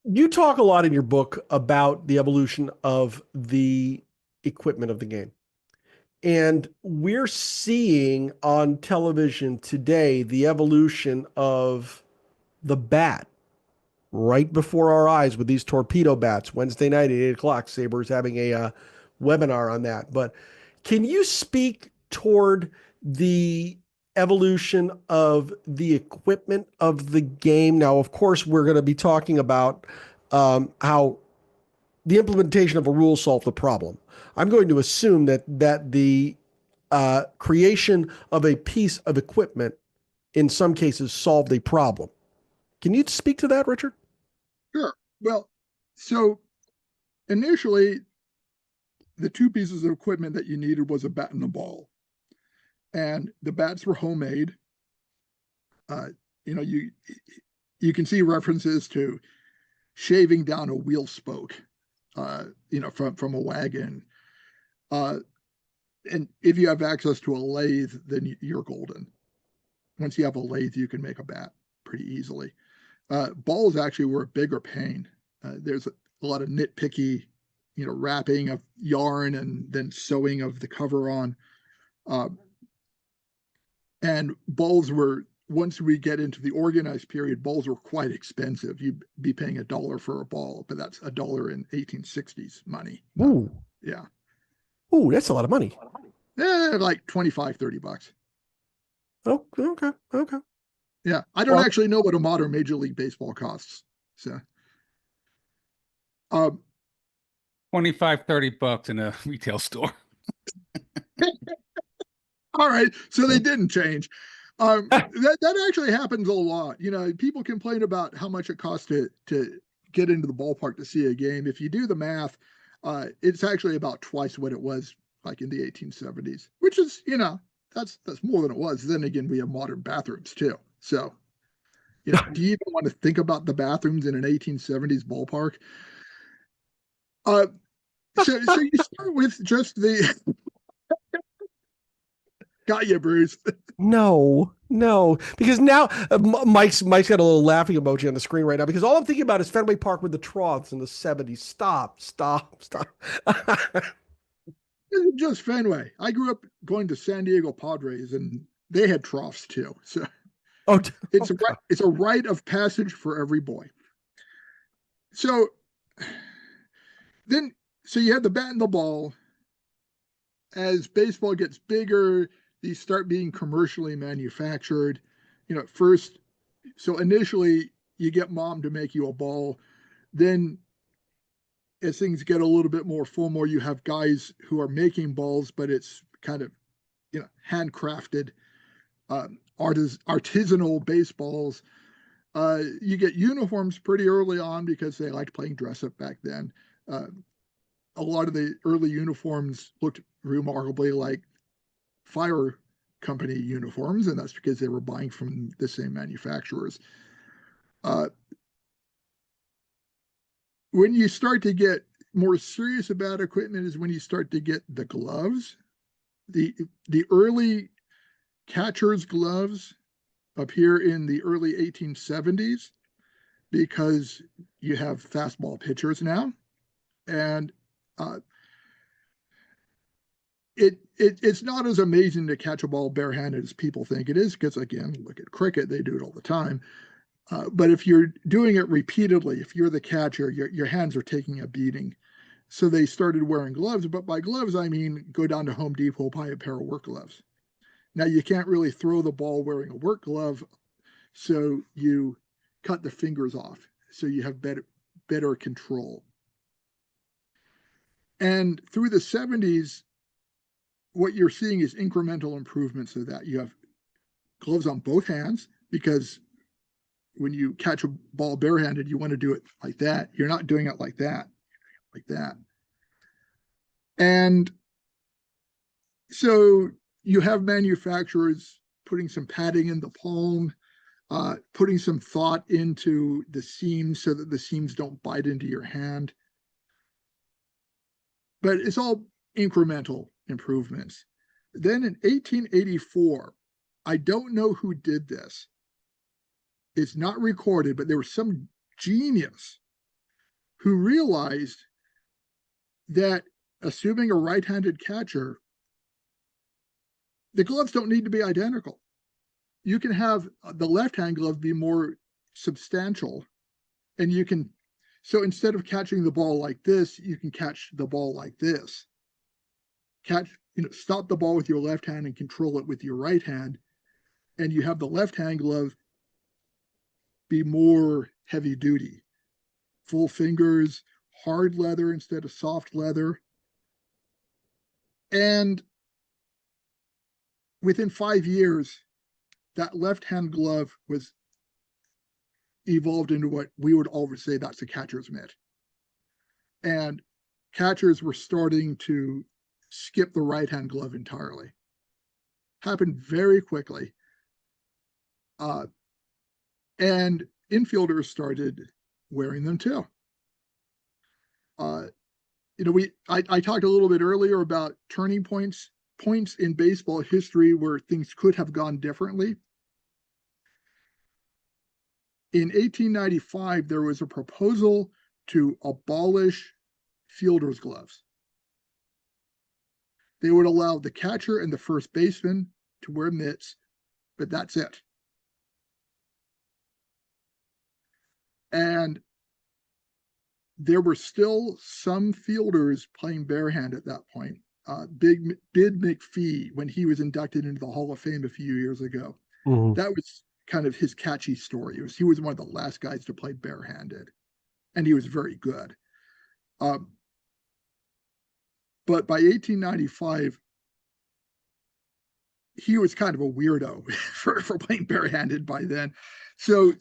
You talk a lot in your book about the evolution of the equipment of the game. And we're seeing on television today the evolution of the bat right before our eyes with these torpedo bats. Wednesday night at 8 o'clock, SABR's having a webinar on that. But can you speak toward the evolution of the equipment of the game? Now, of course, we're going to be talking about how the implementation of a rule solved the problem. I'm going to assume that the creation of a piece of equipment in some cases solved a problem. Can you speak to that, Richard? Sure. Well, so initially, the two pieces of equipment that you needed was a bat and a ball. And the bats were homemade. You can see references to shaving down a wheel spoke, from a wagon. And if you have access to a lathe, then you're golden. Once you have a lathe, you can make a bat pretty easily. Balls actually were a bigger pain. There's a lot of nitpicky, wrapping of yarn and then sewing of the cover on. And balls were, once we get into the organized period, balls were quite expensive. You'd be paying $1 for a ball, but that's $1 in 1860s money. Ooh. Yeah. Ooh, that's a lot of money. Yeah, like $25-$30. Oh, okay. Yeah, I don't actually know what a modern Major League Baseball costs. So, $25-$30 in a retail store. all right, so they didn't change. That actually happens a lot. People complain about how much it costs to get into the ballpark to see a game. If you do the math, it's actually about twice what it was like in the 1870s, which is, that's more than it was. Then again, we have modern bathrooms too. So, do you even want to think about the bathrooms in an 1870s ballpark? So you start with just the Got you, Bruce. No, because now Mike's got a little laughing emoji on the screen right now because all I'm thinking about is Fenway Park with the troughs in the 70s. Stop. This is just Fenway. I grew up going to San Diego Padres, and they had troughs too. So it's a rite of passage for every boy. So you have the bat and the ball. As baseball gets bigger, these start being commercially manufactured. At first, so initially you get mom to make you a ball. Then as things get a little bit more formal, you have guys who are making balls, but it's kind of, handcrafted, artisanal baseballs. You get uniforms pretty early on because they liked playing dress up back then. A lot of the early uniforms looked remarkably like fire company uniforms, and that's because they were buying from the same manufacturers. When you start to get more serious about equipment is when you start to get the gloves. The early catcher's gloves appear in the early 1870s because you have fastball pitchers now, and it's not as amazing to catch a ball barehanded as people think it is, because again, look at cricket, they do it all the time. But if you're doing it repeatedly, if you're the catcher, your hands are taking a beating. So they started wearing gloves, but by gloves, I mean go down to Home Depot, buy a pair of work gloves. Now you can't really throw the ball wearing a work glove, so you cut the fingers off, so you have better control. And through the 70s, what you're seeing is incremental improvements of that. You have gloves on both hands, because when you catch a ball barehanded, you want to do it like that. You're not doing it like that, like that. And so you have manufacturers putting some padding in the palm, putting some thought into the seams so that the seams don't bite into your hand. But it's all incremental improvements. Then in 1884, I don't know who did this. It's not recorded, but there was some genius who realized that assuming a right-handed catcher, the gloves don't need to be identical. You can have the left-hand glove be more substantial, and you can, so instead of catching the ball like this, you can catch the ball like this. Stop the ball with your left hand and control it with your right hand, and you have the left-hand glove be more heavy duty, full fingers, hard leather instead of soft leather. And within 5 years, that left-hand glove was evolved into what we would always say that's a catcher's mitt. And catchers were starting to skip the right-hand glove entirely. Happened very quickly. And infielders started wearing them too. I talked a little bit earlier about turning points in baseball history where things could have gone differently. In 1895, there was a proposal to abolish fielder's gloves. They would allow the catcher and the first baseman to wear mitts, but that's it. And there were still some fielders playing barehand at that point. Bid McPhee, when he was inducted into the Hall of Fame a few years ago, that was kind of his catchy story. He was one of the last guys to play barehanded, and he was very good. But by 1895, he was kind of a weirdo for playing barehanded by then. So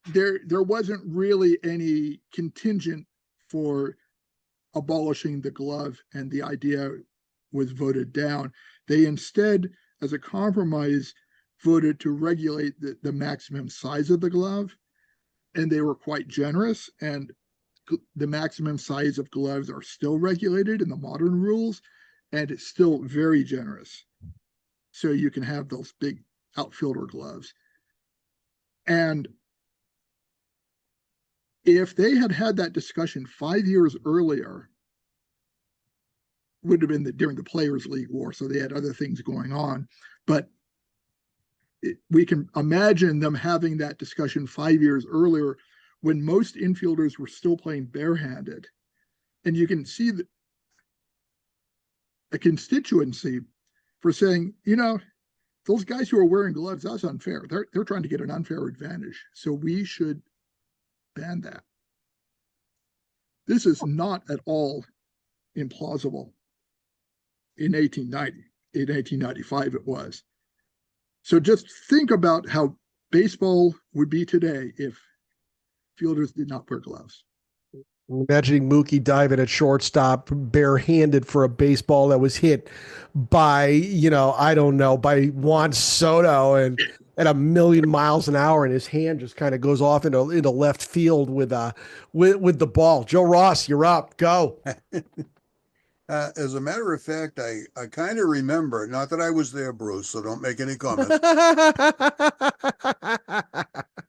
there wasn't really any contingent for abolishing the glove, and the idea was voted down. They instead, as a compromise, voted to regulate the maximum size of the glove, and they were quite generous, and the maximum size of gloves are still regulated in the modern rules, and it's still very generous. So you can have those big outfielder gloves. And if they had had that discussion 5 years earlier, would have been during the Players League war, so they had other things going on. But we can imagine them having that discussion 5 years earlier when most infielders were still playing barehanded. And you can see a constituency for saying, you know, those guys who are wearing gloves, that's unfair. They're trying to get an unfair advantage. So we should ban that. This is not at all implausible. In 1890, in 1895 it was. So just think about how baseball would be today if fielders did not wear gloves. Imagining Mookie diving at shortstop barehanded for a baseball that was hit by, you know, I don't know, by Juan Soto and at 1,000,000 miles an hour, and his hand just kind of goes off into left field with the ball. Joe Ross, you're up. Go. As a matter of fact, I kind of remember, not that I was there, Bruce, so don't make any comments,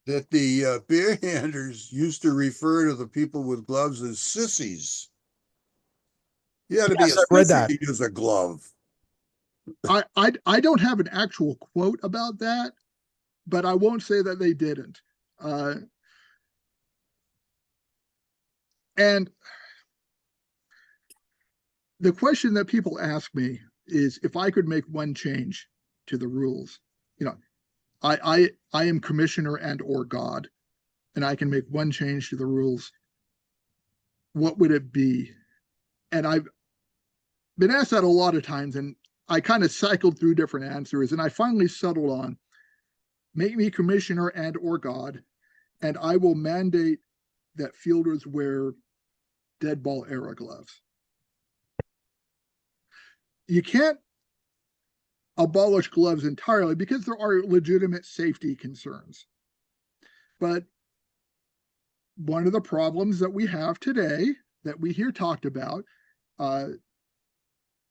that the barehanders used to refer to the people with gloves as sissies. You had to Yes, be a I've read sissy that. to use a glove. I don't have an actual quote about that, but I won't say that they didn't. And the question that people ask me is if I could make one change to the rules. You know, I am commissioner and or God, and I can make one change to the rules. What would it be? And I've been asked that a lot of times, and I kind of cycled through different answers, and I finally settled on make me commissioner and or God, and I will mandate that fielders wear dead ball era gloves. You can't abolish gloves entirely because there are legitimate safety concerns. But one of the problems that we have today that we hear talked about,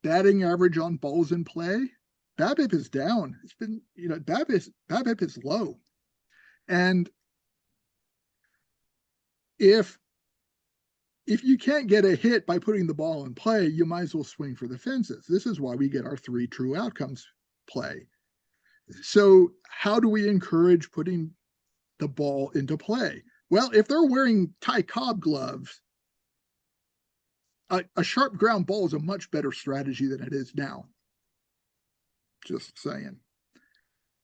batting average on balls in play, BABIP is down. It's been, you know, BABIP is low. And if you can't get a hit by putting the ball in play, you might as well swing for the fences. This is why we get our 3 true outcomes play. So how do we encourage putting the ball into play? Well, if they're wearing Ty Cobb gloves, a sharp ground ball is a much better strategy than it is now. Just saying.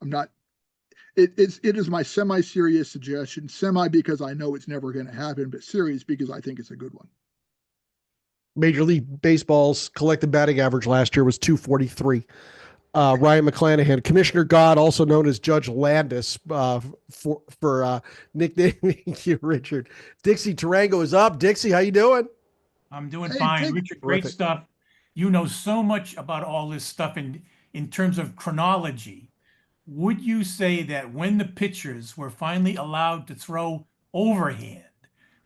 I'm not, it is my semi-serious suggestion, semi because I know it's never going to happen, but serious because I think it's a good one. Major League Baseball's collective batting average last year was 243. Ryan McClanahan, Commissioner God, also known as Judge Landis, for nicknaming you, Richard. Dixie Tarango is up. Dixie, how you doing? I'm doing Hey, fine. Dick. Richard, great Terrific. stuff. You know so much about all this stuff in terms of chronology. Would you say that when the pitchers were finally allowed to throw overhand,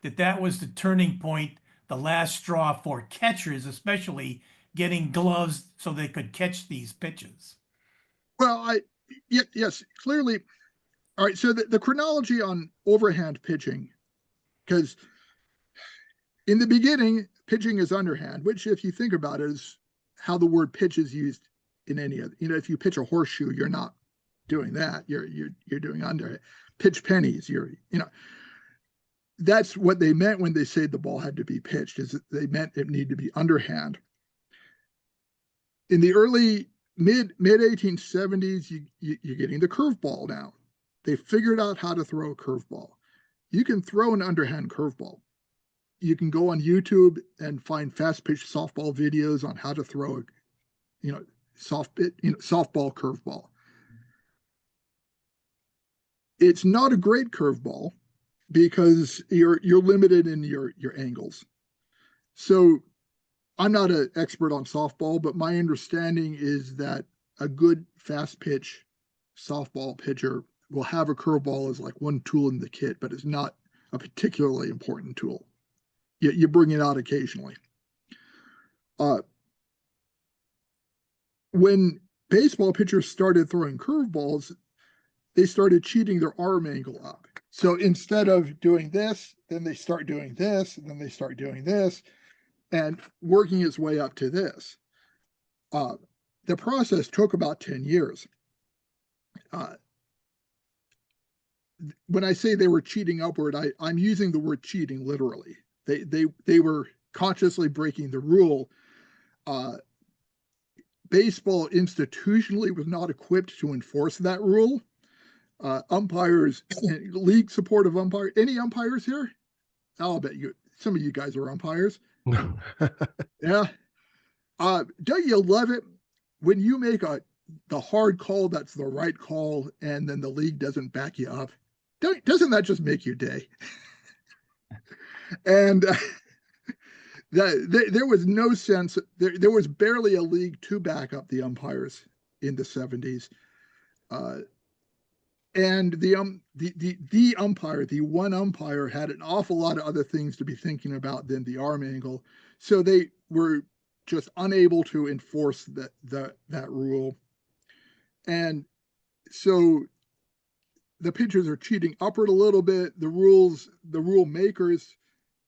that was the turning point, the last straw for catchers, especially getting gloves so they could catch these pitches? Well, yes, clearly. All right, so the chronology on overhand pitching, because in the beginning, pitching is underhand, which if you think about it is how the word pitch is used in any other, you know, if you pitch a horseshoe, you're not doing that. You're doing underhand. Pitch pennies, you know, that's what they meant when they say the ball had to be pitched, is they meant it needed to be underhand. In the early mid 1870s, you're getting the curveball now. They figured out how to throw a curveball. You can throw an underhand curveball. You can go on YouTube and find fast pitch softball videos on how to throw a, you know, softball curveball. It's not a great curveball because you're limited in your angles. So I'm not an expert on softball, but my understanding is that a good fast pitch softball pitcher will have a curveball as like one tool in the kit, but it's not a particularly important tool. You bring it out occasionally. when baseball pitchers started throwing curveballs, they started cheating their arm angle up. So instead of doing this, then they start doing this, and then they start doing this, and working its way up to this. The process took about 10 years. When I say they were cheating upward, I'm using the word cheating literally. They were consciously breaking the rule. Baseball institutionally was not equipped to enforce that rule. Umpires, league supportive umpire, any umpires here? I'll bet you, some of you guys are umpires. Yeah. Don't you love it when you make the hard call that's the right call and then the league doesn't back you up? Doesn't that just make your day? And there was no sense, there was barely a league to back up the umpires in the 70s. And the umpire, the one umpire, had an awful lot of other things to be thinking about than the arm angle. So they were just unable to enforce that rule. And so the pitchers are cheating upward a little bit. The rule makers,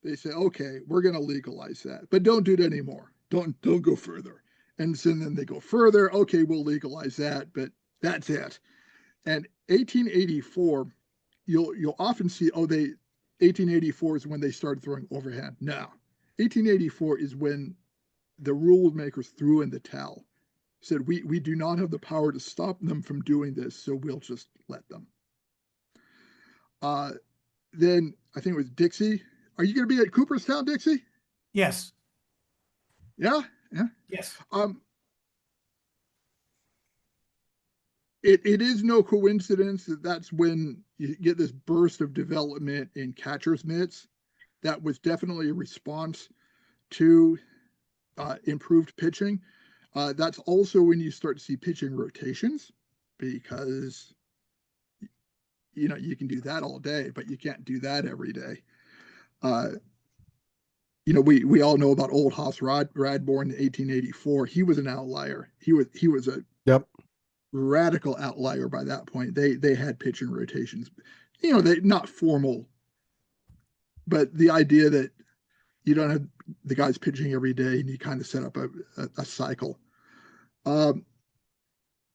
they say, okay, we're going to legalize that, but don't do it anymore. Don't go further. And so then they go further. Okay, we'll legalize that, but that's it. And 1884, you'll often see, 1884 is when they started throwing overhand. No, 1884 is when the rule makers threw in the towel, said, we do not have the power to stop them from doing this, so we'll just let them. Then I think it was Dixie. Are you going to be at Cooperstown, Dixie? Yes. Yeah. Yes. It is no coincidence that that's when you get this burst of development in catcher's mitts. That was definitely a response to improved pitching. That's also when you start to see pitching rotations, because you can do that all day, but you can't do that every day. We all know about old Hoss Radbourn in 1884. He was an outlier. He was a radical outlier by that point. They had pitching rotations, they not formal, but the idea that you don't have the guys pitching every day and you kind of set up a cycle.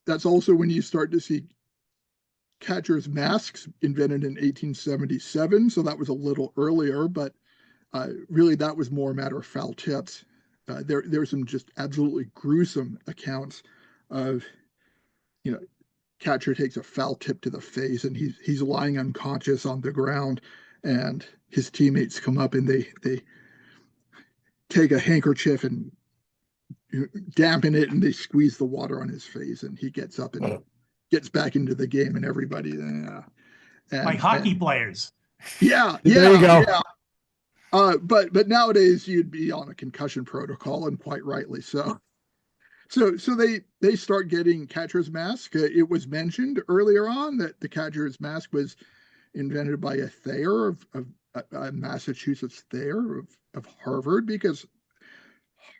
That's also when you start to see catcher's masks invented in 1877. So that was a little earlier, but really that was more a matter of foul tips. There's some just absolutely gruesome accounts of, catcher takes a foul tip to the face and he's lying unconscious on the ground, and his teammates come up and they take a handkerchief and dampen it and they squeeze the water on his face, and he gets up and gets back into the game, and everybody like hockey players. There you go. Yeah. But nowadays you'd be on a concussion protocol, and quite rightly so. So they start getting catcher's mask. It was mentioned earlier on that the catcher's mask was invented by a Thayer of Massachusetts Thayer of Harvard, because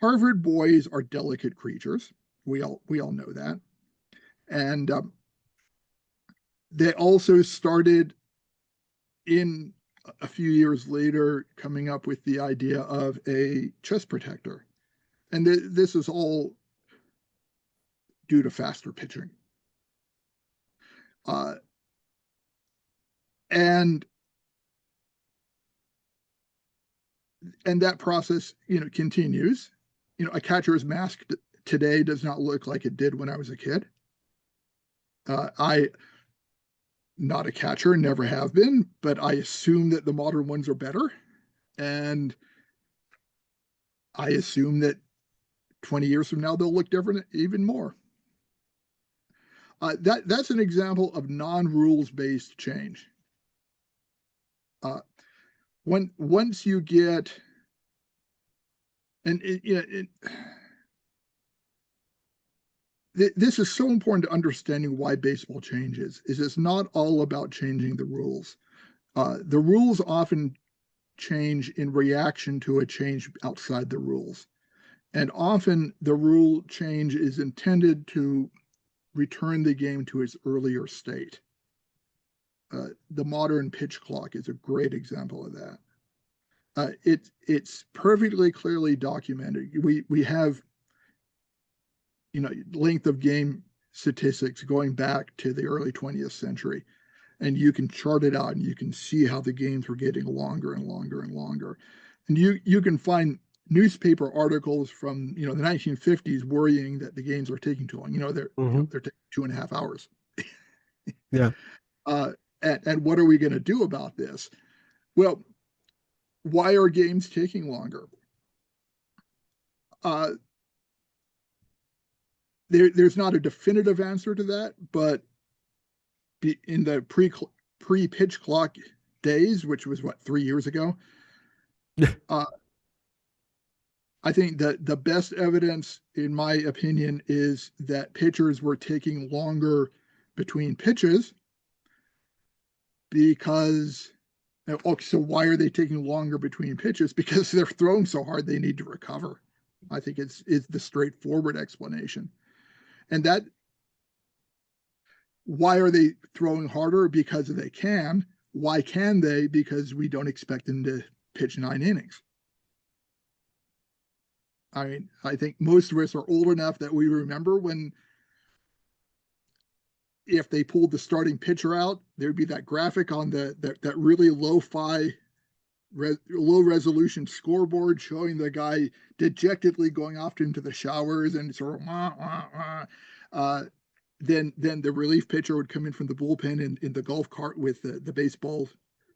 Harvard boys are delicate creatures. We all know that. And they also started in a few years later coming up with the idea of a chest protector. And this is all due to faster pitching. And that process, continues. A catcher's mask today does not look like it did when I was a kid. I not a catcher, never have been, but I assume that the modern ones are better. And I assume that 20 years from now, they'll look different even more. That's an example of non-rules-based change. Once you get, this is so important to understanding why baseball changes. Is it's not all about changing the rules. The rules often change in reaction to a change outside the rules. And often the rule change is intended to return the game to its earlier state. The modern pitch clock is a great example of that. It's perfectly clearly documented. We have, length of game statistics going back to the early 20th century, and you can chart it out and you can see how the games were getting longer and longer and longer. And you can find newspaper articles from the 1950s worrying that the games are taking too long. They're taking 2.5 hours. Yeah. And what are we going to do about this? Well, why are games taking longer? There's not a definitive answer to that, but in the pre-pitch clock days, which was 3 years ago, I think that the best evidence, in my opinion, is that pitchers were taking longer between pitches because, so why are they taking longer between pitches? Because they're throwing so hard they need to recover. I think it's the straightforward explanation. And that, why are they throwing harder? Because they can. Why can they? Because we don't expect them to pitch 9 innings. I mean, I think most of us are old enough that we remember when, if they pulled the starting pitcher out, there'd be that graphic on that really low resolution scoreboard showing the guy dejectedly going off into the showers and sort of then the relief pitcher would come in from the bullpen in the golf cart with the baseball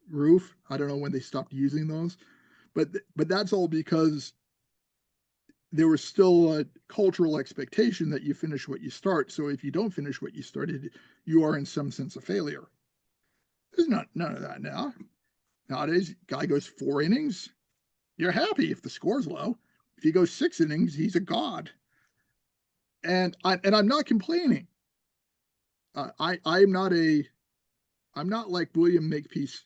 roof. I don't know when they stopped using those, but that's all because there was still a cultural expectation that you finish what you start. So if you don't finish what you started, you are in some sense a failure. There's none of that now. Nowadays, guy goes 4 innings, you're happy if the score's low. If he goes 6 innings, he's a god. And I'm not complaining. I'm not like William Makepeace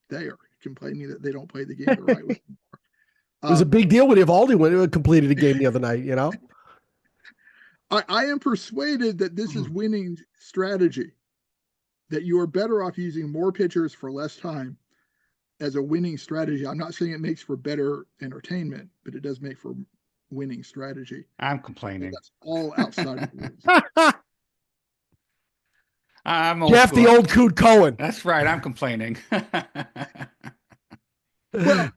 there, complaining that they don't play the game the right way. It was a big deal when Evaldi completed a game the other night, I am persuaded that this is winning strategy, that you are better off using more pitchers for less time as a winning strategy. I'm not saying it makes for better entertainment, but it does make for winning strategy. I'm complaining. That's all outside of the rules. I'm old Jeff, school. the old Coot Cohen. That's right. I'm complaining. Well,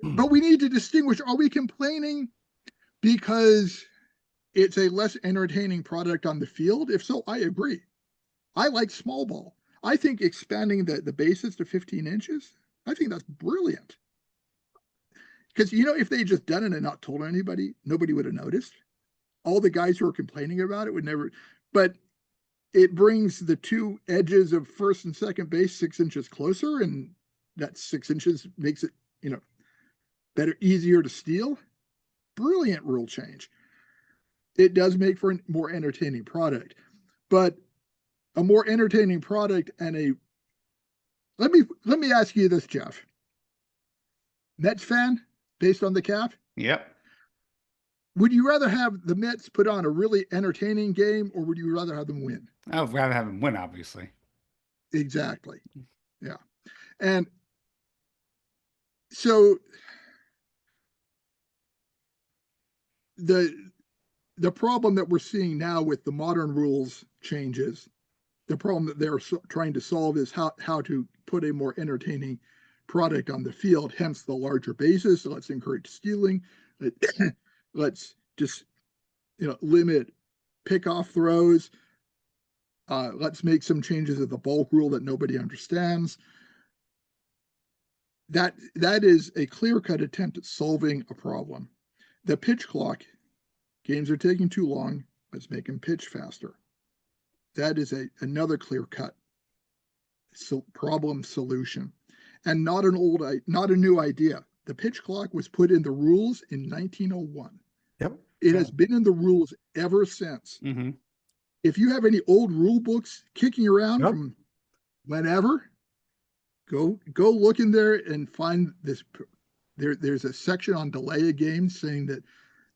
but we need to distinguish, are we complaining because it's a less entertaining product on the field? If so, I agree. I like small ball. I think expanding the bases to 15 inches, I think that's brilliant. Because, if they just done it and not told anybody, nobody would have noticed. All the guys who are complaining about it would never, but it brings the two edges of first and second base 6 inches closer, and that 6 inches makes it, better, easier to steal. Brilliant rule change. It does make for a more entertaining product, but a more entertaining product and let me ask you this, Jeff. Mets fan, based on the cap? Yep. Would you rather have the Mets put on a really entertaining game, or would you rather have them win? I would rather have them win, obviously. Exactly. Yeah. And so the problem that we're seeing now with the modern rules changes, the problem that they're trying to solve is how to put a more entertaining product on the field, hence the larger bases. So let's encourage stealing. Let's just, limit pickoff throws. Let's make some changes of the bulk rule that nobody understands. That is a clear-cut attempt at solving a problem. The pitch clock, games are taking too long. Let's make them pitch faster. That is another clear-cut problem solution, and not a new idea. The pitch clock was put in the rules in 1901. Yep. It has been in the rules ever since. Mm-hmm. If you have any old rule books kicking around from whenever, go look in there and find this there's a section on delay of games saying that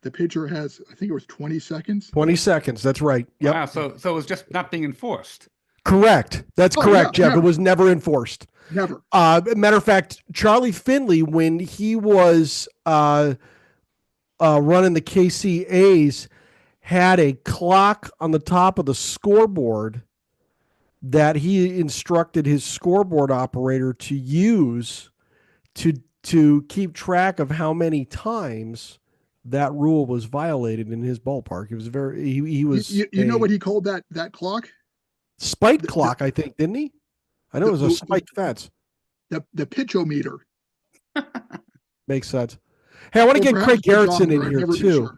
the pitcher has, I think it was 20 seconds. 20 seconds. That's right. Yep. Wow. So it was just not being enforced. Correct. That's Oh, correct, yeah, Jeff. It never. was never enforced. Never. Matter of fact, Charlie Finley, when he was running the KCAs, had a clock on the top of the scoreboard that he instructed his scoreboard operator to use to keep track of how many times that rule was violated in his ballpark. It was very he was You know what he called that clock? spiked clock, I think, didn't he? I know it was a spiked fence. The pitchometer. Makes sense. Hey, I want to get Craig Garrettson in here too.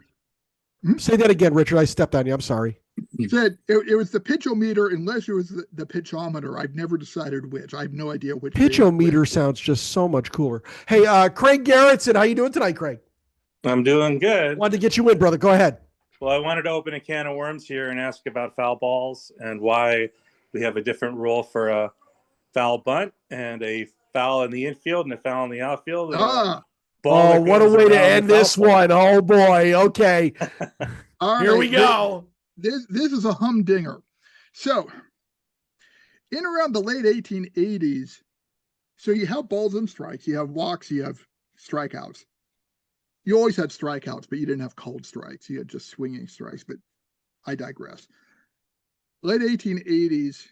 Hmm? Say that again, Richard. I stepped on you. I'm sorry. He said it was the pitchometer, unless it was the pitchometer. I've never decided which. I have no idea which. Pitchometer sounds just so much cooler. Hey, Craig Garrettson, how you doing tonight, Craig? I'm doing good. Wanted to get you in, brother. Go ahead. Well, I wanted to open a can of worms here and ask about foul balls and why we have a different rule for a foul bunt and a foul in the infield and a foul in the outfield. Oh, what a way to end this one. Oh, boy. Okay. All Here right, we go. This is a humdinger. So, in around the late 1880s, so you have balls and strikes, you have walks, you have strikeouts. You always had strikeouts, but you didn't have called strikes. You had just swinging strikes, but I digress. Late 1880s,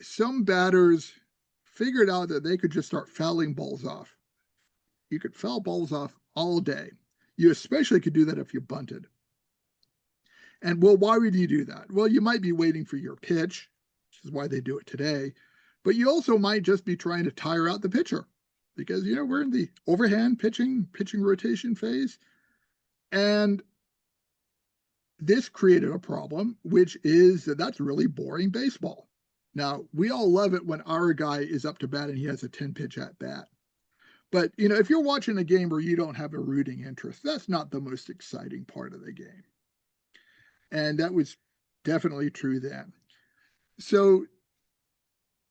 some batters figured out that they could just start fouling balls off. You could foul balls off all day. You especially could do that if you bunted. And well, why would you do that? Well, you might be waiting for your pitch, which is why they do it today, but you also might just be trying to tire out the pitcher because, you know, we're in the overhand pitching rotation phase. And this created a problem, which is that's really boring baseball. Now, we all love it when our guy is up to bat and he has a 10-pitch at bat. But, you know, if you're watching a game where you don't have a rooting interest, that's not the most exciting part of the game. And that was definitely true then. So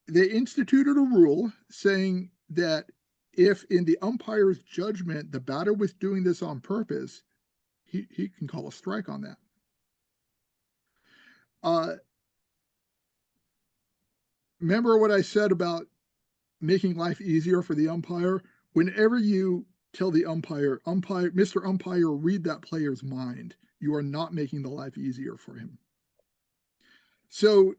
they instituted a rule saying that if in the umpire's judgment, the batter was doing this on purpose, he can call a strike on that. Remember what I said about making life easier for the umpire? Whenever you tell the umpire, Mr. Umpire, read that player's mind, you are not making the life easier for him. So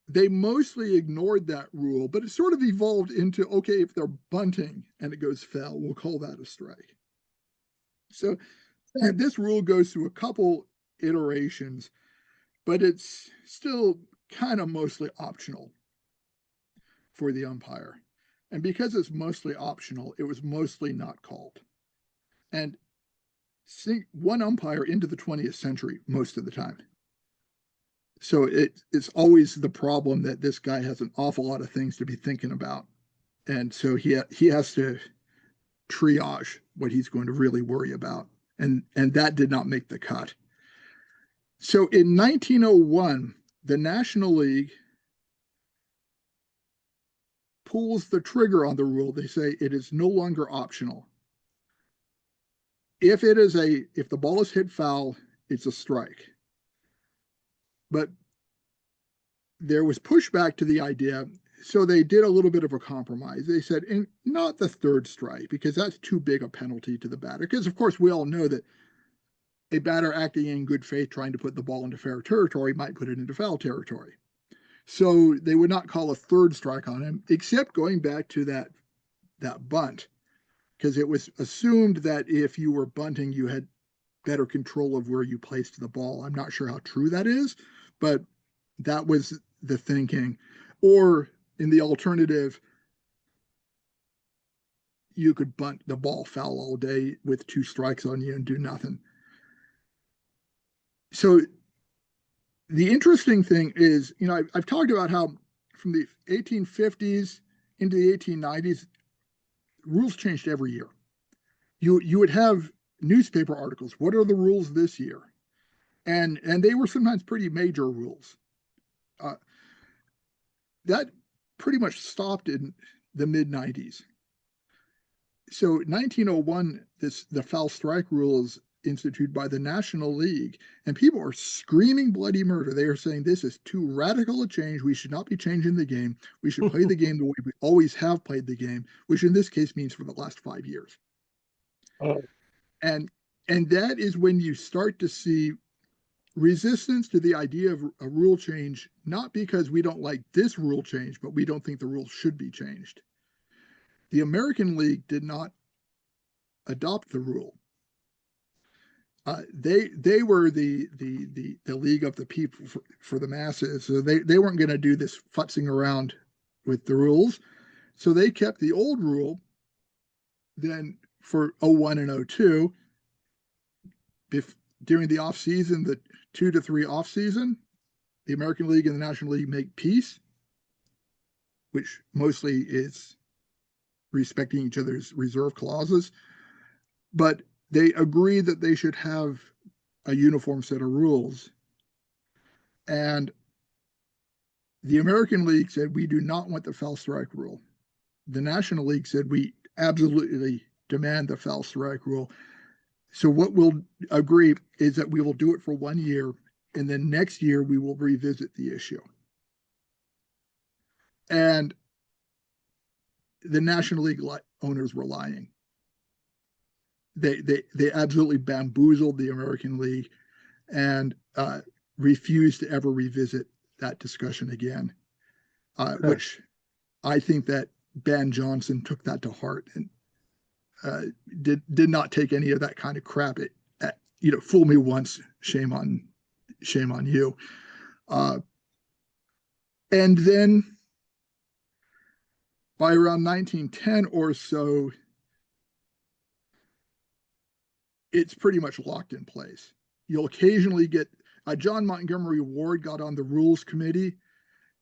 they mostly ignored that rule, but it sort of evolved into, okay, if they're bunting and it goes foul, we'll call that a strike. So this rule goes through a couple iterations, but it's still kind of mostly optional for the umpire. And because it's mostly optional, it was mostly not called. And one umpire into the 20th century most of the time. So it's always the problem that this guy has an awful lot of things to be thinking about. And so he has to triage what he's going to really worry about. And that did not make the cut. So in 1901, the National League pulls the trigger on the rule. They say it is no longer optional. If the ball is hit foul, it's a strike. But there was pushback to the idea, so they did a little bit of a compromise. They said, and not the third strike, because that's too big a penalty to the batter. Because of course we all know that a batter acting in good faith trying to put the ball into fair territory might put it into foul territory. So they would not call a third strike on him, except going back to that bunt, because it was assumed that if you were bunting, you had better control of where you placed the ball. I'm not sure how true that is, but that was the thinking. Or in the alternative, you could bunt the ball foul all day with 2 strikes on you and do nothing. So the interesting thing is, you know, I've talked about how from the 1850s into the 1890s, rules changed every year. You would have newspaper articles. What are the rules this year? And they were sometimes pretty major rules. That pretty much stopped in the mid-90s. So 1901, the foul strike rule is instituted by the National League, and people are screaming bloody murder. They are saying this is too radical a change. We should not be changing the game. We should play the game the way we always have played the game, which in this case means for the last 5 years. Oh. And that is when you start to see resistance to the idea of a rule change, not because we don't like this rule change, but we don't think the rules should be changed. The American League did not adopt the rule. They were the league of the people for the masses. So they weren't going to do this futzing around with the rules. So they kept the old rule. Then for 01 and 02, during the off season, the 2 to 3 off season, the American League and the National League make peace, which mostly is respecting each other's reserve clauses. But they agree that they should have a uniform set of rules. And the American League said, we do not want the foul strike rule. The National League said, we absolutely demand the foul strike rule. So what we'll agree is that we will do it for 1 year, and then next year we will revisit the issue. And the National League owners were lying. They absolutely bamboozled the American League and refused to ever revisit that discussion again, which I think that Ben Johnson took that to heart and did not take any of that kind of crap. Fool me once, shame on you. And then by around 1910 or so, it's pretty much locked in place. You'll occasionally get John Montgomery Ward got on the rules committee,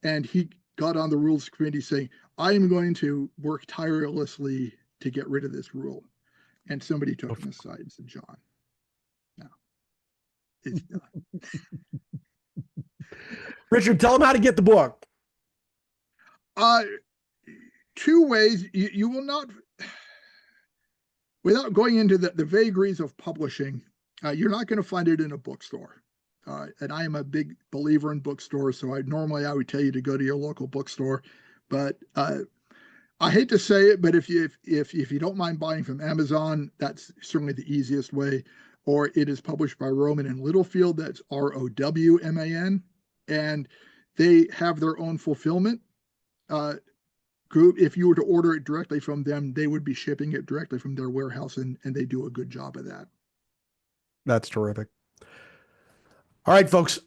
and he got on the rules committee saying, I am going to work tirelessly to get rid of this rule. And somebody took him aside and said, John, no, it's done. Richard, tell them how to get the book. 2 ways. You will not, without going into the vagaries of publishing, you're not going to find it in a bookstore. And I am a big believer in bookstores, so I would tell you to go to your local bookstore. But I hate to say it, but if you don't mind buying from Amazon, that's certainly the easiest way. Or it is published by Rowman and Littlefield. That's ROWMAN, and they have their own fulfillment group. If you were to order it directly from them, they would be shipping it directly from their warehouse, and they do a good job of that. That's terrific. All right, folks.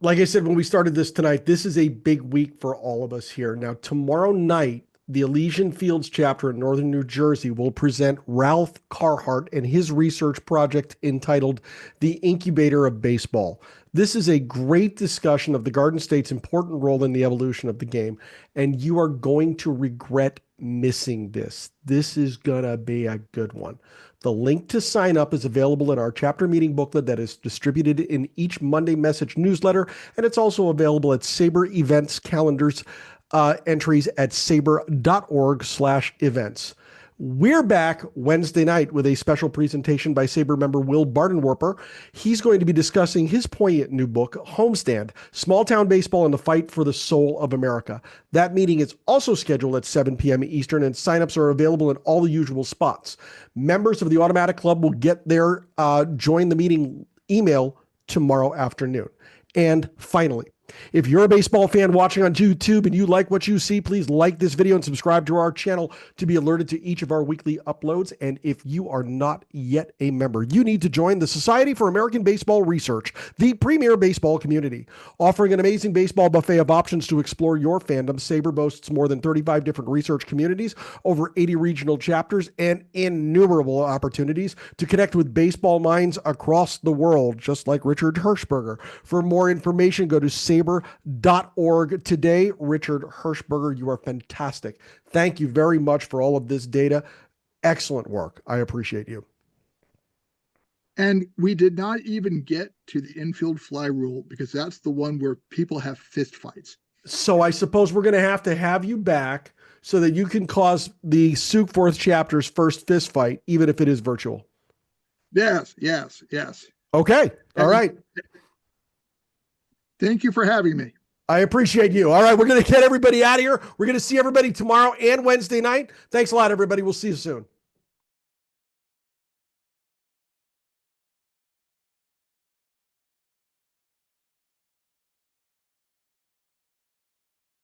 Like I said, when we started this tonight, this is a big week for all of us here. Now, tomorrow night, the Elysian Fields chapter in Northern New Jersey will present Ralph Carhart and his research project entitled The Incubator of Baseball. This is a great discussion of the Garden State's important role in the evolution of the game, and you are going to regret missing this. This is going to be a good one. The link to sign up is available in our chapter meeting booklet that is distributed in each Monday message newsletter, and it's also available at SABR events calendars entries at saber.org/events. We're back Wednesday night with a special presentation by SABR member Will Bardenwerper. He's going to be discussing his poignant new book, Homestand, Small Town Baseball and the Fight for the Soul of America. That meeting is also scheduled at 7 p.m. Eastern, and signups are available in all the usual spots. Members of the Automatic Club will get their join the meeting email tomorrow afternoon. And finally, if you're a baseball fan watching on YouTube and you like what you see, please like this video and subscribe to our channel to be alerted to each of our weekly uploads. And if you are not yet a member, you need to join the Society for American Baseball Research, the premier baseball community. Offering an amazing baseball buffet of options to explore your fandom, SABR boasts more than 35 different research communities, over 80 regional chapters, and innumerable opportunities to connect with baseball minds across the world, just like Richard Hershberger. For more information, go to SABR.org today. Richard Hershberger, you are fantastic. Thank you very much for all of this data. Excellent work. I appreciate you. And we did not even get to the infield fly rule because that's the one where people have fist fights. So I suppose we're going to have you back so that you can cause the Sukeforth chapter's first fist fight, even if it is virtual. Yes. Okay. All right. Thank you for having me. I appreciate you. All right. We're going to get everybody out of here. We're going to see everybody tomorrow and Wednesday night. Thanks a lot, everybody. We'll see you soon.